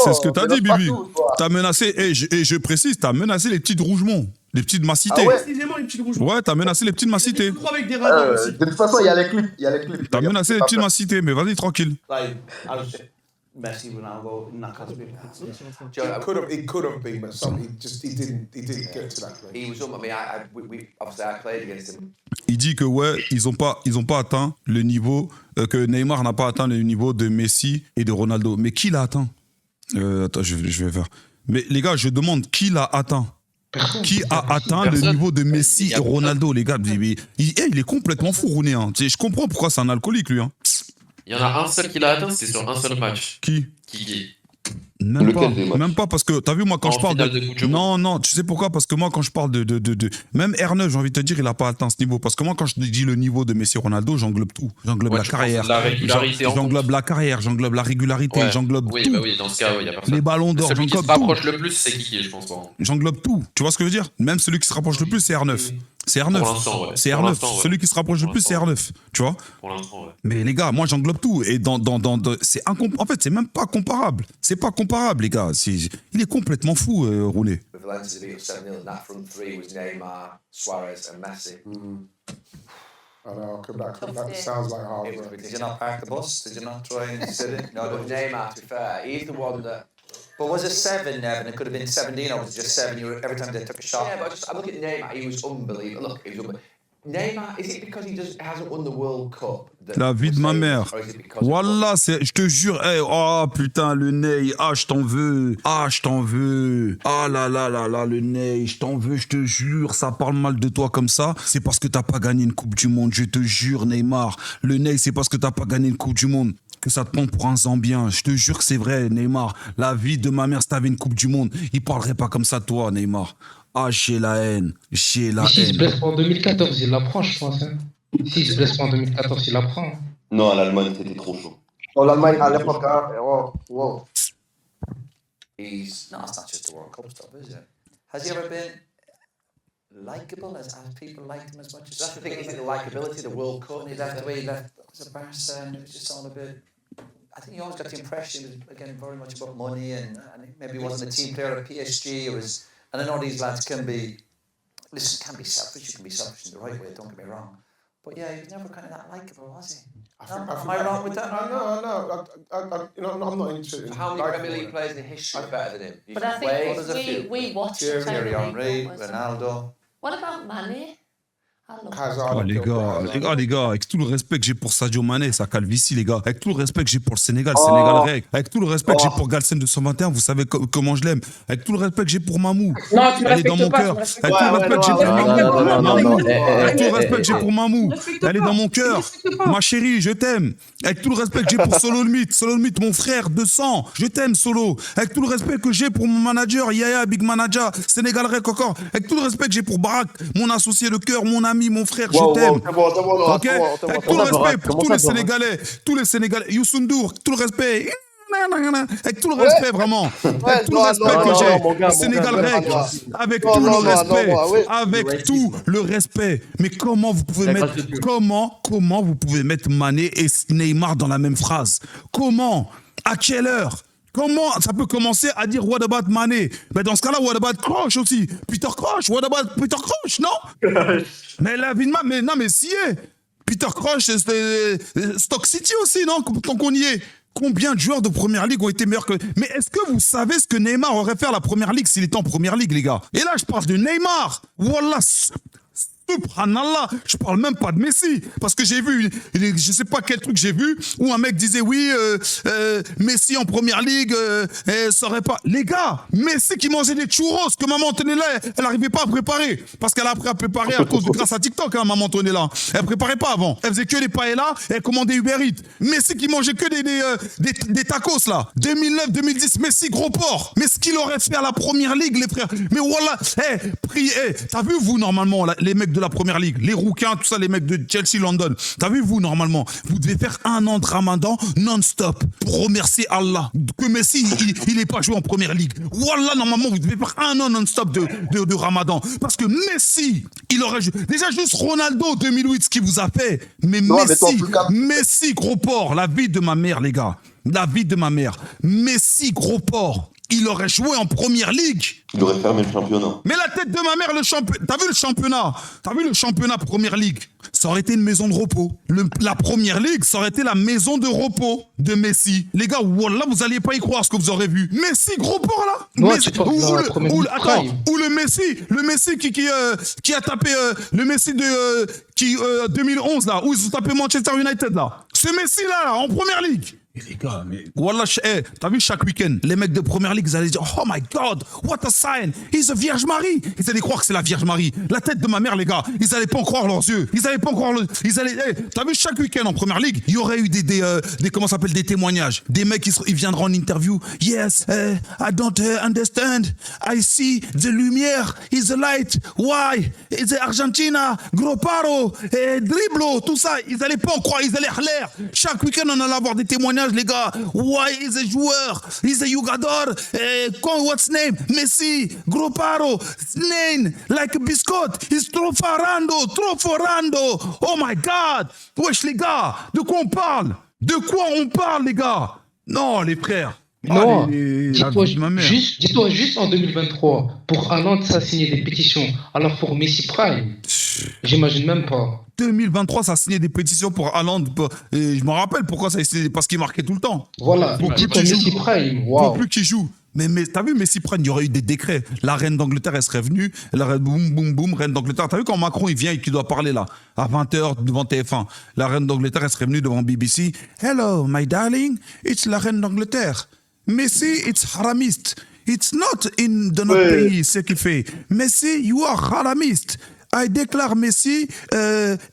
C'est ce que t'as dit, Bibi. T'as menacé, et je précise, t'as menacé les petites Rougemont. Les petites macités. Ah ouais, précisément les petites Rougemont. Ouais, t'as menacé les petites macités. Avec des radars aussi. De toute façon, il y a les clips. T'as menacé les petites macités, mais vas-y, tranquille. Messi, Ronaldo, Knackered. It could have been, but he didn't get to that place. He was I mean, obviously I played against him. Il dit que ouais, ils ont pas atteint le niveau, que Neymar n'a pas atteint le niveau de Messi et de Ronaldo. Mais qui l'a atteint? Attends, je vais faire. Mais les gars, je demande qui l'a atteint? Qui a atteint le niveau de Messi et Ronaldo, les gars? Il est complètement fou, Rooney. Hein. Je comprends pourquoi c'est un alcoolique, lui. Hein. Il y en a un seul qui l'a atteint, c'était sur un seul match. Qui? Kiki. Même pas, parce que t'as vu, moi, quand je parle de non, tu sais pourquoi? Parce que moi, quand je parle de même R9, j'ai envie de te dire, il a pas atteint ce niveau. Parce que moi, quand je dis le niveau de Messi Ronaldo, j'englobe tout. J'englobe la carrière. La régularité. J'englobe la carrière, j'englobe la régularité, j'englobe tout. Bah oui, dans ce cas, il y a personne. Les ballons d'or, celui qui se j'englobe rapproche tout. le plus, c'est Kiki, je pense. J'englobe tout. Tu vois ce que je veux dire? Même celui qui se rapproche le plus, c'est R9. C'est R9. C'est R9. Celui qui se rapproche le plus, c'est R9. Tu vois? Pour l'instant, ouais. Mais les gars, moi j'englobe tout. Et en fait, c'est même pas comparable. C'est pas comparable, les gars. Il est complètement fou, Roulé. Valencia beat us 7-0, and that front three was Neymar, Suarez, and Messi. I know, that sounds like hard work. Did you not park the bus? Did you not try and sit it? No, but Neymar, to be fair, he's the one that. But was it 7, Nevin? It could have been 17, or was it just 7? Every time they took a shot. Yeah, but I look at Neymar, he was unbelievable. Look, he was unbelievable. Neymar, is it because he hasn't won the World Cup? La vie de ma mère. Wallah, je te jure, oh putain, le Ney, je t'en veux. Je t'en veux. Ah là là là là, le Ney, je t'en veux, je te jure, ça parle mal de toi comme ça. C'est parce que t'as pas gagné une Coupe du Monde, je te jure, Neymar. Le Ney, c'est parce que t'as pas gagné une Coupe du Monde que ça te prend pour un Zambien. Je te jure que c'est vrai, Neymar. La vie de ma mère, si t'avais une Coupe du Monde, il parlerait pas comme ça de toi, Neymar. J'ai la haine. J'ai la haine. S'il se blesse pas en 2014, il l'apprend, je pense. Hein. S'il se blesse pas en 2014, il l'apprend. Non, à l'Allemagne, c'était trop chaud. En Allemagne, à l'époque, wow. it's not just the World Cup stuff, is it? Has he ever been likeable? Has people liked him as much? That's the thing, isn't it? The likability, the World Cup, and he left the way he left. It was a Barca, and it was just all a bit. I think you always got the impression it was again very much about money, and maybe he wasn't a team player at PSG. It was, and I know these lads can be selfish. You can be selfish in the right way. Don't get me wrong, but yeah, he was never kind of that likable, was he? Am I wrong with that? No. I'm not interested. How many Premier League players in history are better than him? But I think we watched Thierry Henry, Ronaldo. What about Mané? Oh, les gars, avec tout le respect que j'ai pour Sadio Mané, sa calvitie, les gars, avec tout le respect que j'ai pour le Sénégal, Sénégal règle, avec tout le respect que j'ai pour Galsen 221, vous savez comment je l'aime, avec tout le respect que j'ai pour Mamou, elle est dans mon cœur, avec tout le respect que j'ai pour Mamou, avec tout le respect que j'ai pour Mamou, elle est dans mon cœur, ma chérie, je t'aime, avec tout le respect que j'ai pour Solo Limite, mon frère de sang, je t'aime Solo, avec tout le respect que j'ai pour mon manager, Yaya, Big Manager, Sénégal règle encore, avec tout le respect que j'ai pour Barak, mon associé de cœur, mon ami, mon frère, je t'aime. Ok. Avec tout le respect pour tous les Sénégalais, Youssou N'Dour, tout le respect. Avec tout le respect, vraiment. Avec tout le respect que j'ai. Sénégal règle. Avec tout le respect. Avec tout le respect. Mais comment vous pouvez mettre Mané et Neymar dans la même phrase? Comment? À quelle heure? Comment ça peut commencer à dire what about Mané? Mais dans ce cas-là, what about Kroos aussi? Peter Kroos, what about Peter Kroos, non? Mais la vie de mais si Peter Kroos, c'est Stoke City aussi, non? Tant qu'on y est. Combien de joueurs de Première Ligue ont été meilleurs que... Mais est-ce que vous savez ce que Neymar aurait fait à la Première Ligue s'il était en Première Ligue, les gars? Et là, je parle de Neymar. Wallah, subhanallah, je parle même pas de Messi, parce que j'ai vu, je sais pas quel truc j'ai vu, où un mec disait oui, Messi en Première Ligue, ça aurait pas... Les gars, Messi qui mangeait des churros que maman Antonella, elle n'arrivait pas à préparer, parce qu'elle a appris à préparer grâce à TikTok, hein, maman Antonella. Elle préparait pas avant, elle faisait que des paellas, et elle commandait Uber Eats. Messi qui mangeait que des tacos là, 2009-2010, Messi gros porc. Mais ce qu'il aurait fait à la Première Ligue, les frères, mais voilà, t'as vu vous normalement, les mecs de la Première Ligue, les rouquins, tout ça, les mecs de Chelsea, London. T'as vu, vous, normalement, vous devez faire 1 an de Ramadan non-stop pour remercier Allah que Messi, il n'est pas joué en Première Ligue. Wallah, normalement, vous devez faire 1 an non-stop de Ramadan. Parce que Messi, il aurait joué. Déjà, juste Ronaldo, 2008, ce qu'il vous a fait. Mais non, Messi, gros porc, la vie de ma mère, les gars. La vie de ma mère. Messi, gros porc. Il aurait joué en Première Ligue. Il aurait fermé le championnat. Mais la tête de ma mère, t'as vu le championnat? T'as vu le championnat Première Ligue? Ça aurait été une maison de repos. La Première Ligue, ça aurait été la maison de repos de Messi. Les gars, wallah, vous alliez pas y croire ce que vous aurez vu. Messi, gros porc là. Messi, ou le Messi qui a tapé le Messi de 2011 là, où ils ont tapé Manchester United là. Ce Messi là, en Première Ligue. Et les gars, mais wallah, t'as vu chaque week-end, les mecs de Première Ligue, ils allaient dire oh my God, what a sign, he's a Vierge Marie. Ils allaient croire que c'est la Vierge Marie. La tête de ma mère, les gars, ils allaient pas en croire leurs yeux. Ils allaient pas en croire. T'as vu chaque week-end en Première Ligue, il y aurait eu des comment ça s'appelle, des témoignages, des mecs ils viendront en interview. Yes, I don't understand. I see the lumière, is the light. Why? It's Argentina, gros paro, driblo, tout ça. Ils allaient pas en croire. Ils allaient l'air. Chaque week-end, on allait avoir des témoignages. Les gars, why is a joueur, is a jugador, what's name, Messi, gros paro, name, like a biscuit, is trop forando, oh my God, wesh les gars, de quoi on parle, les gars? Non, les frères. Non, dis-toi juste en 2023, pour Haaland, ça a signé des pétitions. Alors pour Messi Prime, j'imagine même pas. 2023, ça a signé des pétitions pour Haaland. Et je me rappelle pourquoi ça a signé, parce qu'il marquait tout le temps. Voilà, dis-toi Messi Prime, waouh. Faut plus qu'il joue. Mais t'as vu, Messi Prime, il y aurait eu des décrets. La reine d'Angleterre, elle serait venue. Boum, reine d'Angleterre. T'as vu quand Macron, il vient et qu'il doit parler là, à 20h devant TF1. La reine d'Angleterre, elle serait venue devant BBC. Hello, my darling, it's la reine d'Angleterre. Messi, it's haramiste. It's not in de notre pays, ce qu'il fait. Messi, you are haramiste. I déclare Messi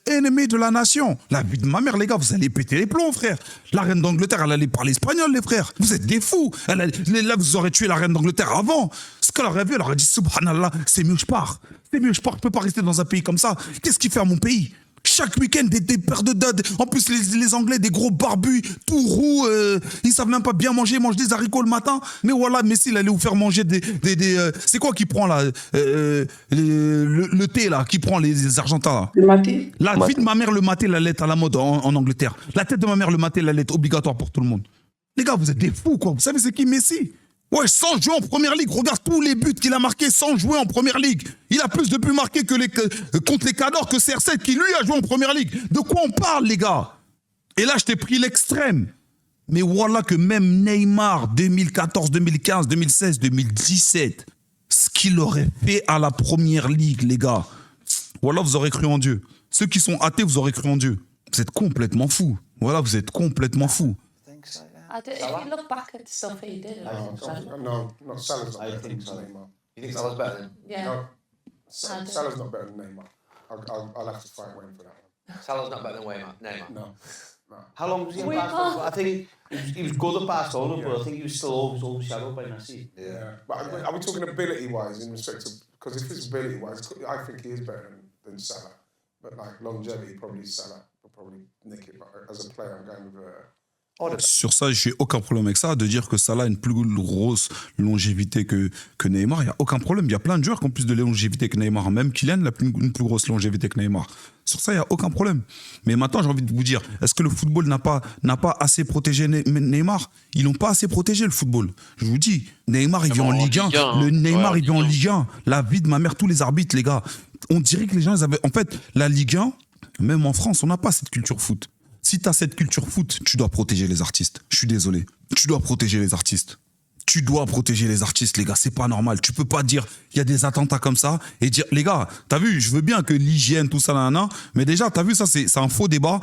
ennemi de la nation. La vie de ma mère, les gars, vous allez péter les plombs, frère. La reine d'Angleterre, elle allait parler espagnol, les frères. Vous êtes des fous. Là, vous aurez tué la reine d'Angleterre avant. Ce qu'elle aurait vu, elle aurait dit subhanallah, c'est mieux que je pars. C'est mieux que je pars. Je peux pas rester dans un pays comme ça. Qu'est-ce qu'il fait à mon pays? Chaque week-end, des paires de dates. En plus, les Anglais, des gros barbus, tout roux. Ils savent même pas bien manger. Ils mangent des haricots le matin. Mais voilà, Messi, il allait vous faire manger c'est quoi qui prend là le thé là, qui prend les Argentins là. Le maté. La vie de ma mère, le maté, la lettre à la mode en Angleterre. La tête de ma mère, le maté, la lettre obligatoire pour tout le monde. Les gars, vous êtes des fous quoi. Vous savez c'est qui Messi? Ouais, sans jouer en première ligue. Regarde tous les buts qu'il a marqués sans jouer en première ligue. Il a plus de buts marqués contre les Cadors que CR7 qui lui a joué en première ligue. De quoi on parle les gars? Et là, je t'ai pris l'extrême. Mais voilà que même Neymar, 2014, 2015, 2016, 2017, ce qu'il aurait fait à la première ligue, les gars. Voilà, vous aurez cru en Dieu. Ceux qui sont athées, vous aurez cru en Dieu. Vous êtes complètement fous. Voilà, vous êtes complètement fous. If you look back at stuff he did, No, not Salah's not better than Neymar. You think Salah's better than? yeah. No, Salah's not better than Neymar. I'll have to fight Wayne for that one. Salah's not better than Neymar. No. How long was he in We Barcelona? can't- I think he was good at Barcelona, but I think he was still always overshadowed by Messi. Yeah. But are we talking ability-wise in respect to... Because if it's ability-wise, I think he is better than Salah. But like longevity, probably Salah will probably nick it. But as a player, I'm going with... Sur ça, j'ai aucun problème avec ça. De dire que Salah a une plus grosse longévité que Neymar, il n'y a aucun problème. Il y a plein de joueurs qui ont plus de longévité que Neymar. Même Kylian a une plus grosse longévité que Neymar. Sur ça, il n'y a aucun problème. Mais maintenant, j'ai envie de vous dire, est-ce que le football n'a pas assez protégé Neymar? Ils n'ont pas assez protégé le football. Je vous dis, Neymar, il vient en Ligue 1. Le Neymar, il vient en Ligue 1. La vie de ma mère, tous les arbitres, les gars. On dirait que les gens, ils avaient... En fait, la Ligue 1, même en France, on n'a pas cette culture foot. Si tu as cette culture foot, tu dois protéger les artistes. Je suis désolé. Tu dois protéger les artistes. Tu dois protéger les artistes, les gars. C'est pas normal. Tu peux pas dire il y a des attentats comme ça et dire les gars, t'as vu, je veux bien que l'hygiène, tout ça, mais déjà, t'as vu, ça, c'est un faux débat.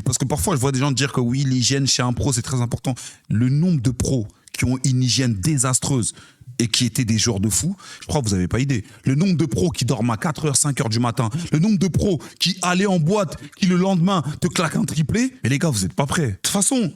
Parce que parfois, je vois des gens dire que oui, l'hygiène chez un pro, c'est très important. Le nombre de pros qui ont une hygiène désastreuse et qui étaient des joueurs de fou, je crois que vous n'avez pas idée. Le nombre de pros qui dorment à 4h, 5h du matin, le nombre de pros qui allaient en boîte, qui le lendemain te claquent un triplé, mais les gars, vous n'êtes pas prêts. De toute façon,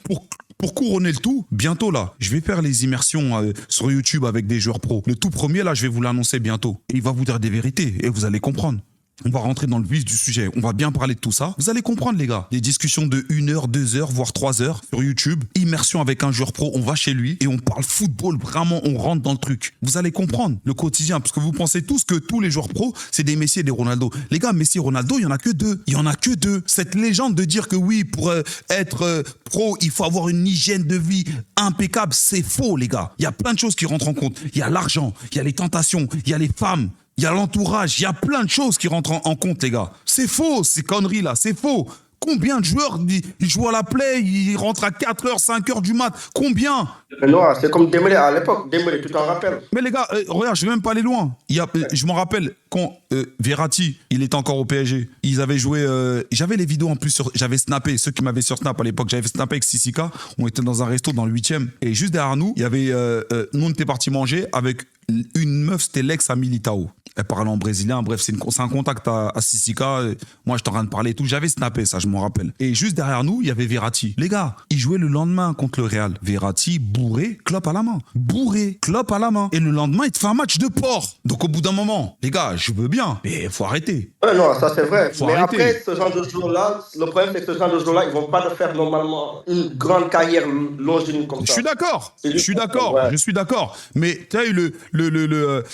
pour couronner le tout, bientôt là, je vais faire les immersions sur YouTube avec des joueurs pros. Le tout premier, là, je vais vous l'annoncer bientôt. Et il va vous dire des vérités et vous allez comprendre. On va rentrer dans le vif du sujet. On va bien parler de tout ça. Vous allez comprendre, les gars. Des discussions de 1 heure, 2 heures, voire 3 heures sur YouTube. Immersion avec un joueur pro. On va chez lui et on parle football. Vraiment, on rentre dans le truc. Vous allez comprendre le quotidien. Parce que vous pensez tous que tous les joueurs pro, c'est des Messi et des Ronaldo. Les gars, Messi et Ronaldo, il y en a que deux. Il y en a que deux. Cette légende de dire que oui, pour être pro, il faut avoir une hygiène de vie impeccable, c'est faux, les gars. Il y a plein de choses qui rentrent en compte. Il y a l'argent, il y a les tentations, il y a les femmes. Il y a l'entourage, il y a plein de choses qui rentrent en compte, les gars. C'est faux, ces conneries-là, c'est faux. Combien de joueurs, ils jouent à la play, ils rentrent à 4h, 5h du mat? Combien? Non, c'est comme Dembélé à l'époque. Dembélé, tu t'en rappelles? Mais les gars, regarde, je vais même pas aller loin. Je m'en rappelle quand Verratti, il était encore au PSG. Ils avaient joué... j'avais les vidéos en plus, j'avais snappé. Ceux qui m'avaient sur Snap à l'époque, j'avais snappé avec Sissika. On était dans un resto dans le 8e. Et juste derrière nous, il y avait... nous, on était partis manger avec une meuf, c'était l'ex à Militao. Elle parlait en brésilien, bref, c'est un contact à Sissika. Moi, je t'en train de parler et tout. J'avais snappé ça, je m'en rappelle. Et juste derrière nous, il y avait Verratti. Les gars, il jouait le lendemain contre le Real. Verratti, bourré, clope à la main. Bourré, clope à la main. Et le lendemain, il te fait un match de porc. Donc, au bout d'un moment, les gars, je veux bien, mais il faut arrêter. Non, ça c'est vrai. Faut mais arrêter. après, ce genre de joueurs-là, le problème c'est que ce genre de joueurs-là, ils vont pas te faire normalement une grande carrière longévine comme ça. Je suis d'accord. Je suis d'accord. Ouais. Je suis d'accord. Mais tu as eu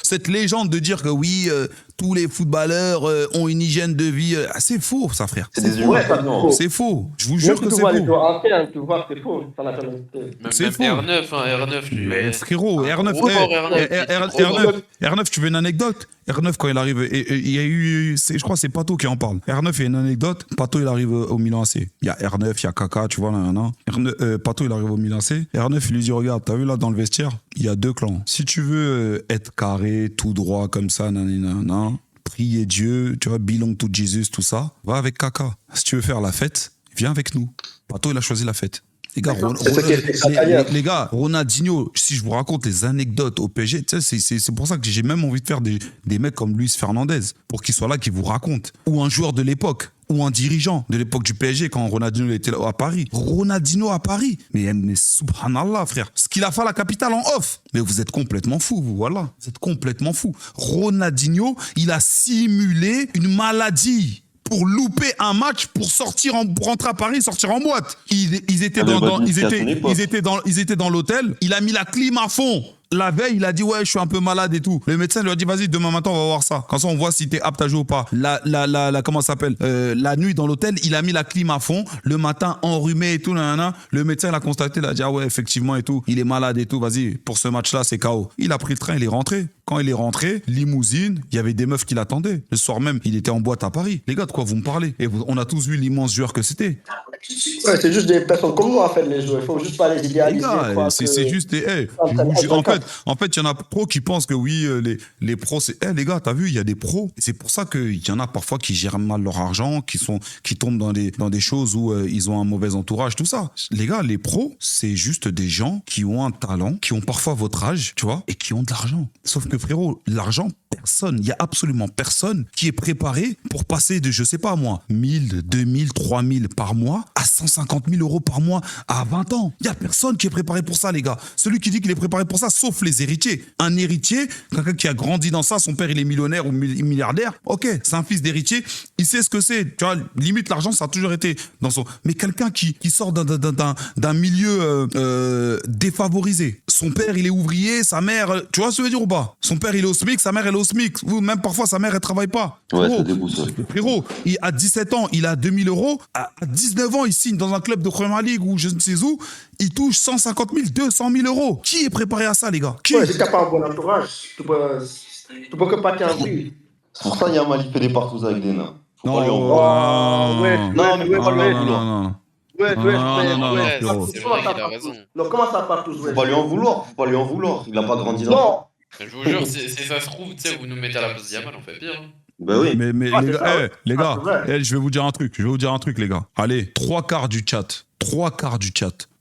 cette légende de dire que oui, tous les footballeurs ont une hygiène de vie. C'est faux, ça, frère. C'est des humains. C'est faux. Je vous jure que c'est Les faux. joueurs anciens, tu vois que c'est faux. Ça n'a jamais été. C'est faux. R9, hein, R9. Mais frérot, R9, R9, tu veux une anecdote? R9, quand il arrive, il y a eu, je crois que c'est Pato qui en parle. R9, il y a une anecdote. Pato, il arrive au Milan AC. Il y a R9, il y a Kaka, tu vois, là. Pato, il arrive au Milan AC. R9, il lui dit, regarde, t'as vu là dans le vestiaire, il y a 2 clans. Si tu veux être carré, tout droit, comme ça, nanana, prier Dieu, tu vois, belong to Jesus, tout ça, va avec Kaka. Si tu veux faire la fête, viens avec nous. Pato, il a choisi la fête. Les gars, les gars, Ronaldinho, si je vous raconte les anecdotes au PSG, c'est pour ça que j'ai même envie de faire des mecs comme Luis Fernandez, pour qu'ils soient là, qu'ils vous racontent. Ou un joueur de l'époque, ou un dirigeant de l'époque du PSG, quand Ronaldinho était là à Paris. Ronaldinho à Paris. Mais subhanallah, frère. Ce qu'il a fait à la capitale en off. Mais vous êtes complètement fou, vous, voilà. Vous êtes complètement fou. Ronaldinho, il a simulé une maladie pour louper un match pour rentrer à Paris, sortir en boîte. Ils étaient dans l'hôtel. Il a mis la clim à fond. La veille, il a dit, ouais, je suis un peu malade et tout. Le médecin lui a dit, vas-y, demain matin, on va voir ça. Comme ça, on voit si t'es apte à jouer ou pas. Comment ça s'appelle la nuit dans l'hôtel, il a mis la clim à fond. Le matin, enrhumé et tout, nanana. Le médecin l'a constaté, il a dit, ah ouais, effectivement et tout. Il est malade et tout, vas-y, pour ce match-là, c'est KO. Il a pris le train, il est rentré. Quand il est rentré, limousine, il y avait des meufs qui l'attendaient. Le soir même, il était en boîte à Paris. Les gars, de quoi vous me parlez? Et on a tous vu l'immense joueur que c'était. Ouais, c'est juste des personnes comme moi, en fait, les joueurs. Il faut juste pas les idéaliser. Les gars, c'est juste des... En fait, il y en a trop qui pensent que oui, les pros, c'est... les gars, t'as vu, il y a des pros. C'est pour ça qu'il y en a parfois qui gèrent mal leur argent, qui tombent dans des choses où ils ont un mauvais entourage, tout ça. Les gars, les pros, c'est juste des gens qui ont un talent, qui ont parfois votre âge, tu vois, et qui ont de l'argent. Sauf que frérot, l'argent, personne, il y a absolument personne qui est préparé pour passer de, je sais pas moi, 1000, 2000, 3000 par mois à 150 000 euros par mois à 20 ans. Il y a personne qui est préparé pour ça, les gars. Celui qui dit qu'il est préparé pour ça, sauf les héritiers. Un héritier, quelqu'un qui a grandi dans ça, son père il est millionnaire ou milliardaire, ok, c'est un fils d'héritier, il sait ce que c'est. Tu vois, limite l'argent, ça a toujours été dans son... Mais quelqu'un qui sort d'un milieu défavorisé, son père il est ouvrier, sa mère, tu vois ce que je veux dire ou pas? Son père il est au SMIC, sa mère elle est au SMIC, ou même parfois sa mère elle travaille pas. Ouais, ça déboussole. Frérot, à 17 ans, il a 2000 euros, à 19 ans, il signe dans un club de Premier League ou je ne sais où, il touche 150 000, 200 000 euros. Qui est préparé à ça, les gars? Qui? Ouais, si t'as pas un bon entourage, tu peux que pas t'en prix. C'est pour ça qu'il y a mal, il fait des partous avec des nains. Non, non, comment ça part tous? Faut pas lui en vouloir, il a pas grandi dans ça. Je vous jure, si ça se trouve, tu sais, vous nous mettez à la place d'Yamal, on fait pire. Bah oui. Mais les gars, je vais vous dire un truc, les gars. Allez, 3/4 du chat.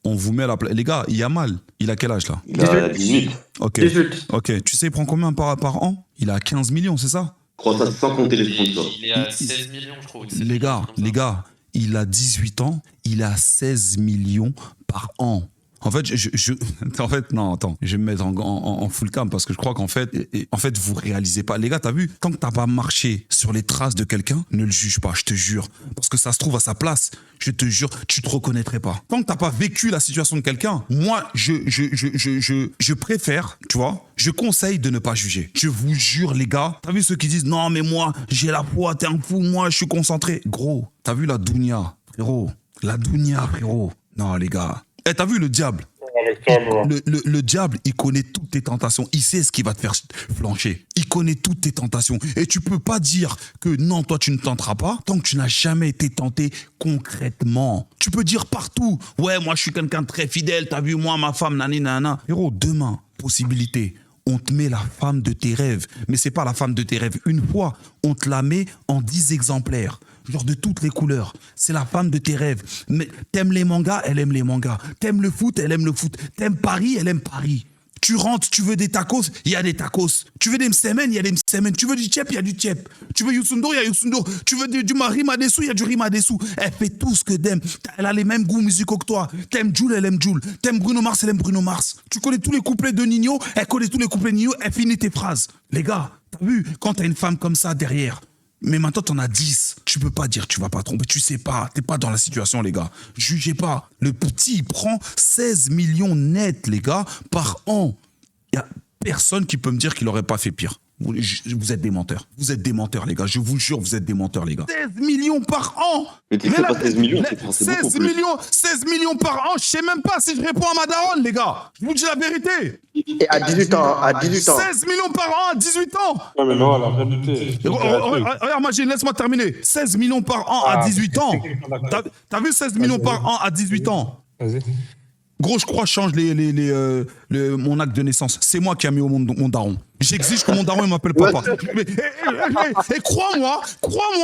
On vous met à la place. Les gars, Yamal, il a quel âge là? Il a 18. Ok. 18. Ok, tu sais, il prend combien par an? Il a 15 millions, c'est ça? Je crois ça sans compter les sponsors. Il est à 16 millions, je crois. Les gars, il a 18 ans, il a 16 millions par an. En fait, non, attends, je vais me mettre en full cam parce que je crois qu'en fait, vous réalisez pas. Les gars, t'as vu, tant que t'as pas marché sur les traces de quelqu'un, ne le juge pas, je te jure. Parce que ça se trouve à sa place, je te jure, tu te reconnaîtrais pas. Tant que t'as pas vécu la situation de quelqu'un, moi, je préfère, tu vois, je conseille de ne pas juger. Je vous jure, les gars, t'as vu ceux qui disent, non, mais moi, j'ai la foi, t'es un fou, moi, je suis concentré. Gros, t'as vu la dounia, frérot? Non, les gars. T'as vu le diable? Le diable, il connaît toutes tes tentations. Il sait ce qui va te faire flancher. Il connaît toutes tes tentations. Et tu peux pas dire que non, toi, tu ne tenteras pas tant que tu n'as jamais été tenté concrètement. Tu peux dire partout, ouais, moi, je suis quelqu'un de très fidèle. T'as vu, moi, ma femme, nani, nana. Héros, demain, possibilité. On te met la femme de tes rêves. Mais c'est pas la femme de tes rêves. Une fois, on te la met en 10 exemplaires. Genre de toutes les couleurs. C'est la femme de tes rêves. Mais t'aimes les mangas, elle aime les mangas. T'aimes le foot, elle aime le foot. T'aimes Paris, elle aime Paris. Tu rentres, tu veux des tacos, il y a des tacos. Tu veux des msemen, il y a des msemen. Tu veux du tchep, il y a du tchep. Tu veux Youssoundo, il y a Youssoundo. Tu veux du rimadessou, il y a du rimadessou. Elle fait tout ce que t'aimes. Elle a les mêmes goûts musicaux que toi. T'aimes Jul, elle aime Jul. T'aimes Bruno Mars, elle aime Bruno Mars. Tu connais tous les couplets de Nino, elle connaît tous les couplets de Nino, elle finit tes phrases. Les gars, t'as vu, quand t'as une femme comme ça derrière, mais maintenant, t'en as 10. Tu peux pas dire tu vas pas tromper. Tu sais pas. T'es pas dans la situation, les gars. Jugez pas. Le petit, il prend 16 millions net, les gars, par an. Il y a personne qui peut me dire qu'il aurait pas fait pire. Vous êtes des menteurs. Vous êtes des menteurs, les gars. Je vous jure, vous êtes des menteurs, les gars. 16 millions par an. Mais tu sais pas 16 millions, c'est 16 millions par an. Je sais même pas si je réponds à ma daronne, les gars. Je vous dis la vérité. Et à 18 ans, 16 millions par an à 18 ans. Non, mais non, la vérité. Regarde, Magine, laisse-moi terminer. 16 millions par an à 18 ans. T'as vu 16 millions par an à 18 ans? Vas-y. Gros, je crois, je change mon acte de naissance. C'est moi qui ai mis au monde mon daron. J'exige que mon daron m'appelle papa. Et crois-moi,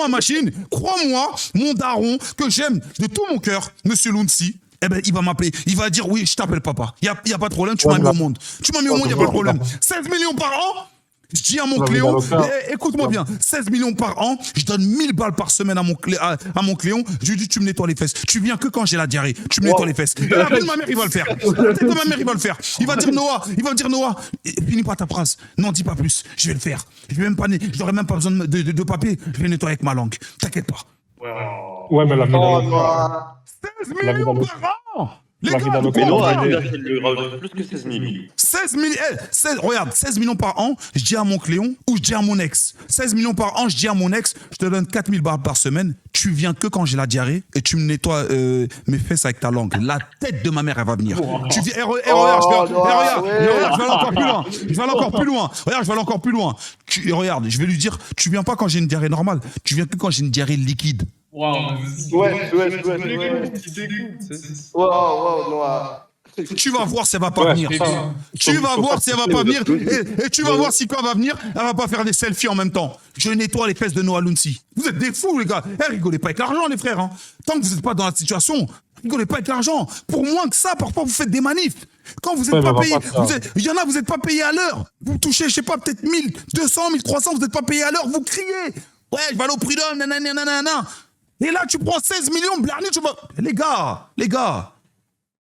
Machine, crois-moi, mon daron, que j'aime de tout mon cœur, Monsieur Lounsi, eh ben, il va m'appeler. Il va dire, oui, je t'appelle papa. Il n'y a pas de problème, tu m'as mis au monde. Tu m'as mis au monde, il n'y a pas de problème. 16 millions par an. Je dis à mon Cléon, écoute-moi bien, 16 millions par an, je donne 1000 balles par semaine à mon Cléon, je lui dis tu me nettoies les fesses. Tu viens que quand j'ai la diarrhée, tu me nettoies les fesses. Appelle ma mère, il va le faire. Il va dire Noah, finis pas ta phrase. Non, dis pas plus, je vais le faire. Je n'aurai même pas besoin de papier, je vais nettoyer avec ma langue. T'inquiète pas. Ouais, mais la vie Oh, d'Aloca. non. 16 millions par an. Les La vie gars, d'Aloca. Mais non, pourquoi Adidas, elle lui rajoute plus que 16 millions. 16 millions, regarde, 16 millions par an, je dis à mon Cléon ou je dis à mon ex. 16 millions par an, je dis à mon ex, je te donne 4000 balles par semaine, tu viens que quand j'ai la diarrhée et tu me nettoies mes fesses avec ta langue. La tête de ma mère, elle va venir. Tu viens, regarde, regarde, je vais aller encore plus loin. Je vais aller encore plus loin. Regarde, je vais aller encore plus loin. Regarde, je vais lui dire, tu viens pas quand j'ai une diarrhée normale, tu viens que quand j'ai une diarrhée liquide. Ouais. Tu vas voir si elle va pas venir. Tu vas voir si elle va pas venir. Et tu vas voir si quand elle va venir, elle va pas faire des selfies en même temps. Je nettoie les fesses de Noah Lunsi. Vous êtes des fous, les gars. Rigolez pas avec l'argent, les frères. Hein. Tant que vous n'êtes pas dans la situation, rigolez pas avec l'argent. Pour moins que ça, parfois vous faites des manifs. Quand vous n'êtes pas payé, il y en a, vous n'êtes pas payé à l'heure. Vous touchez, je sais pas, peut-être 1200, 1300, vous n'êtes pas payé à l'heure. Vous criez. Ouais, je vais aller au prud'homme, nanana. Et là, tu prends 16 millions, Blarny, tu vas. Les gars.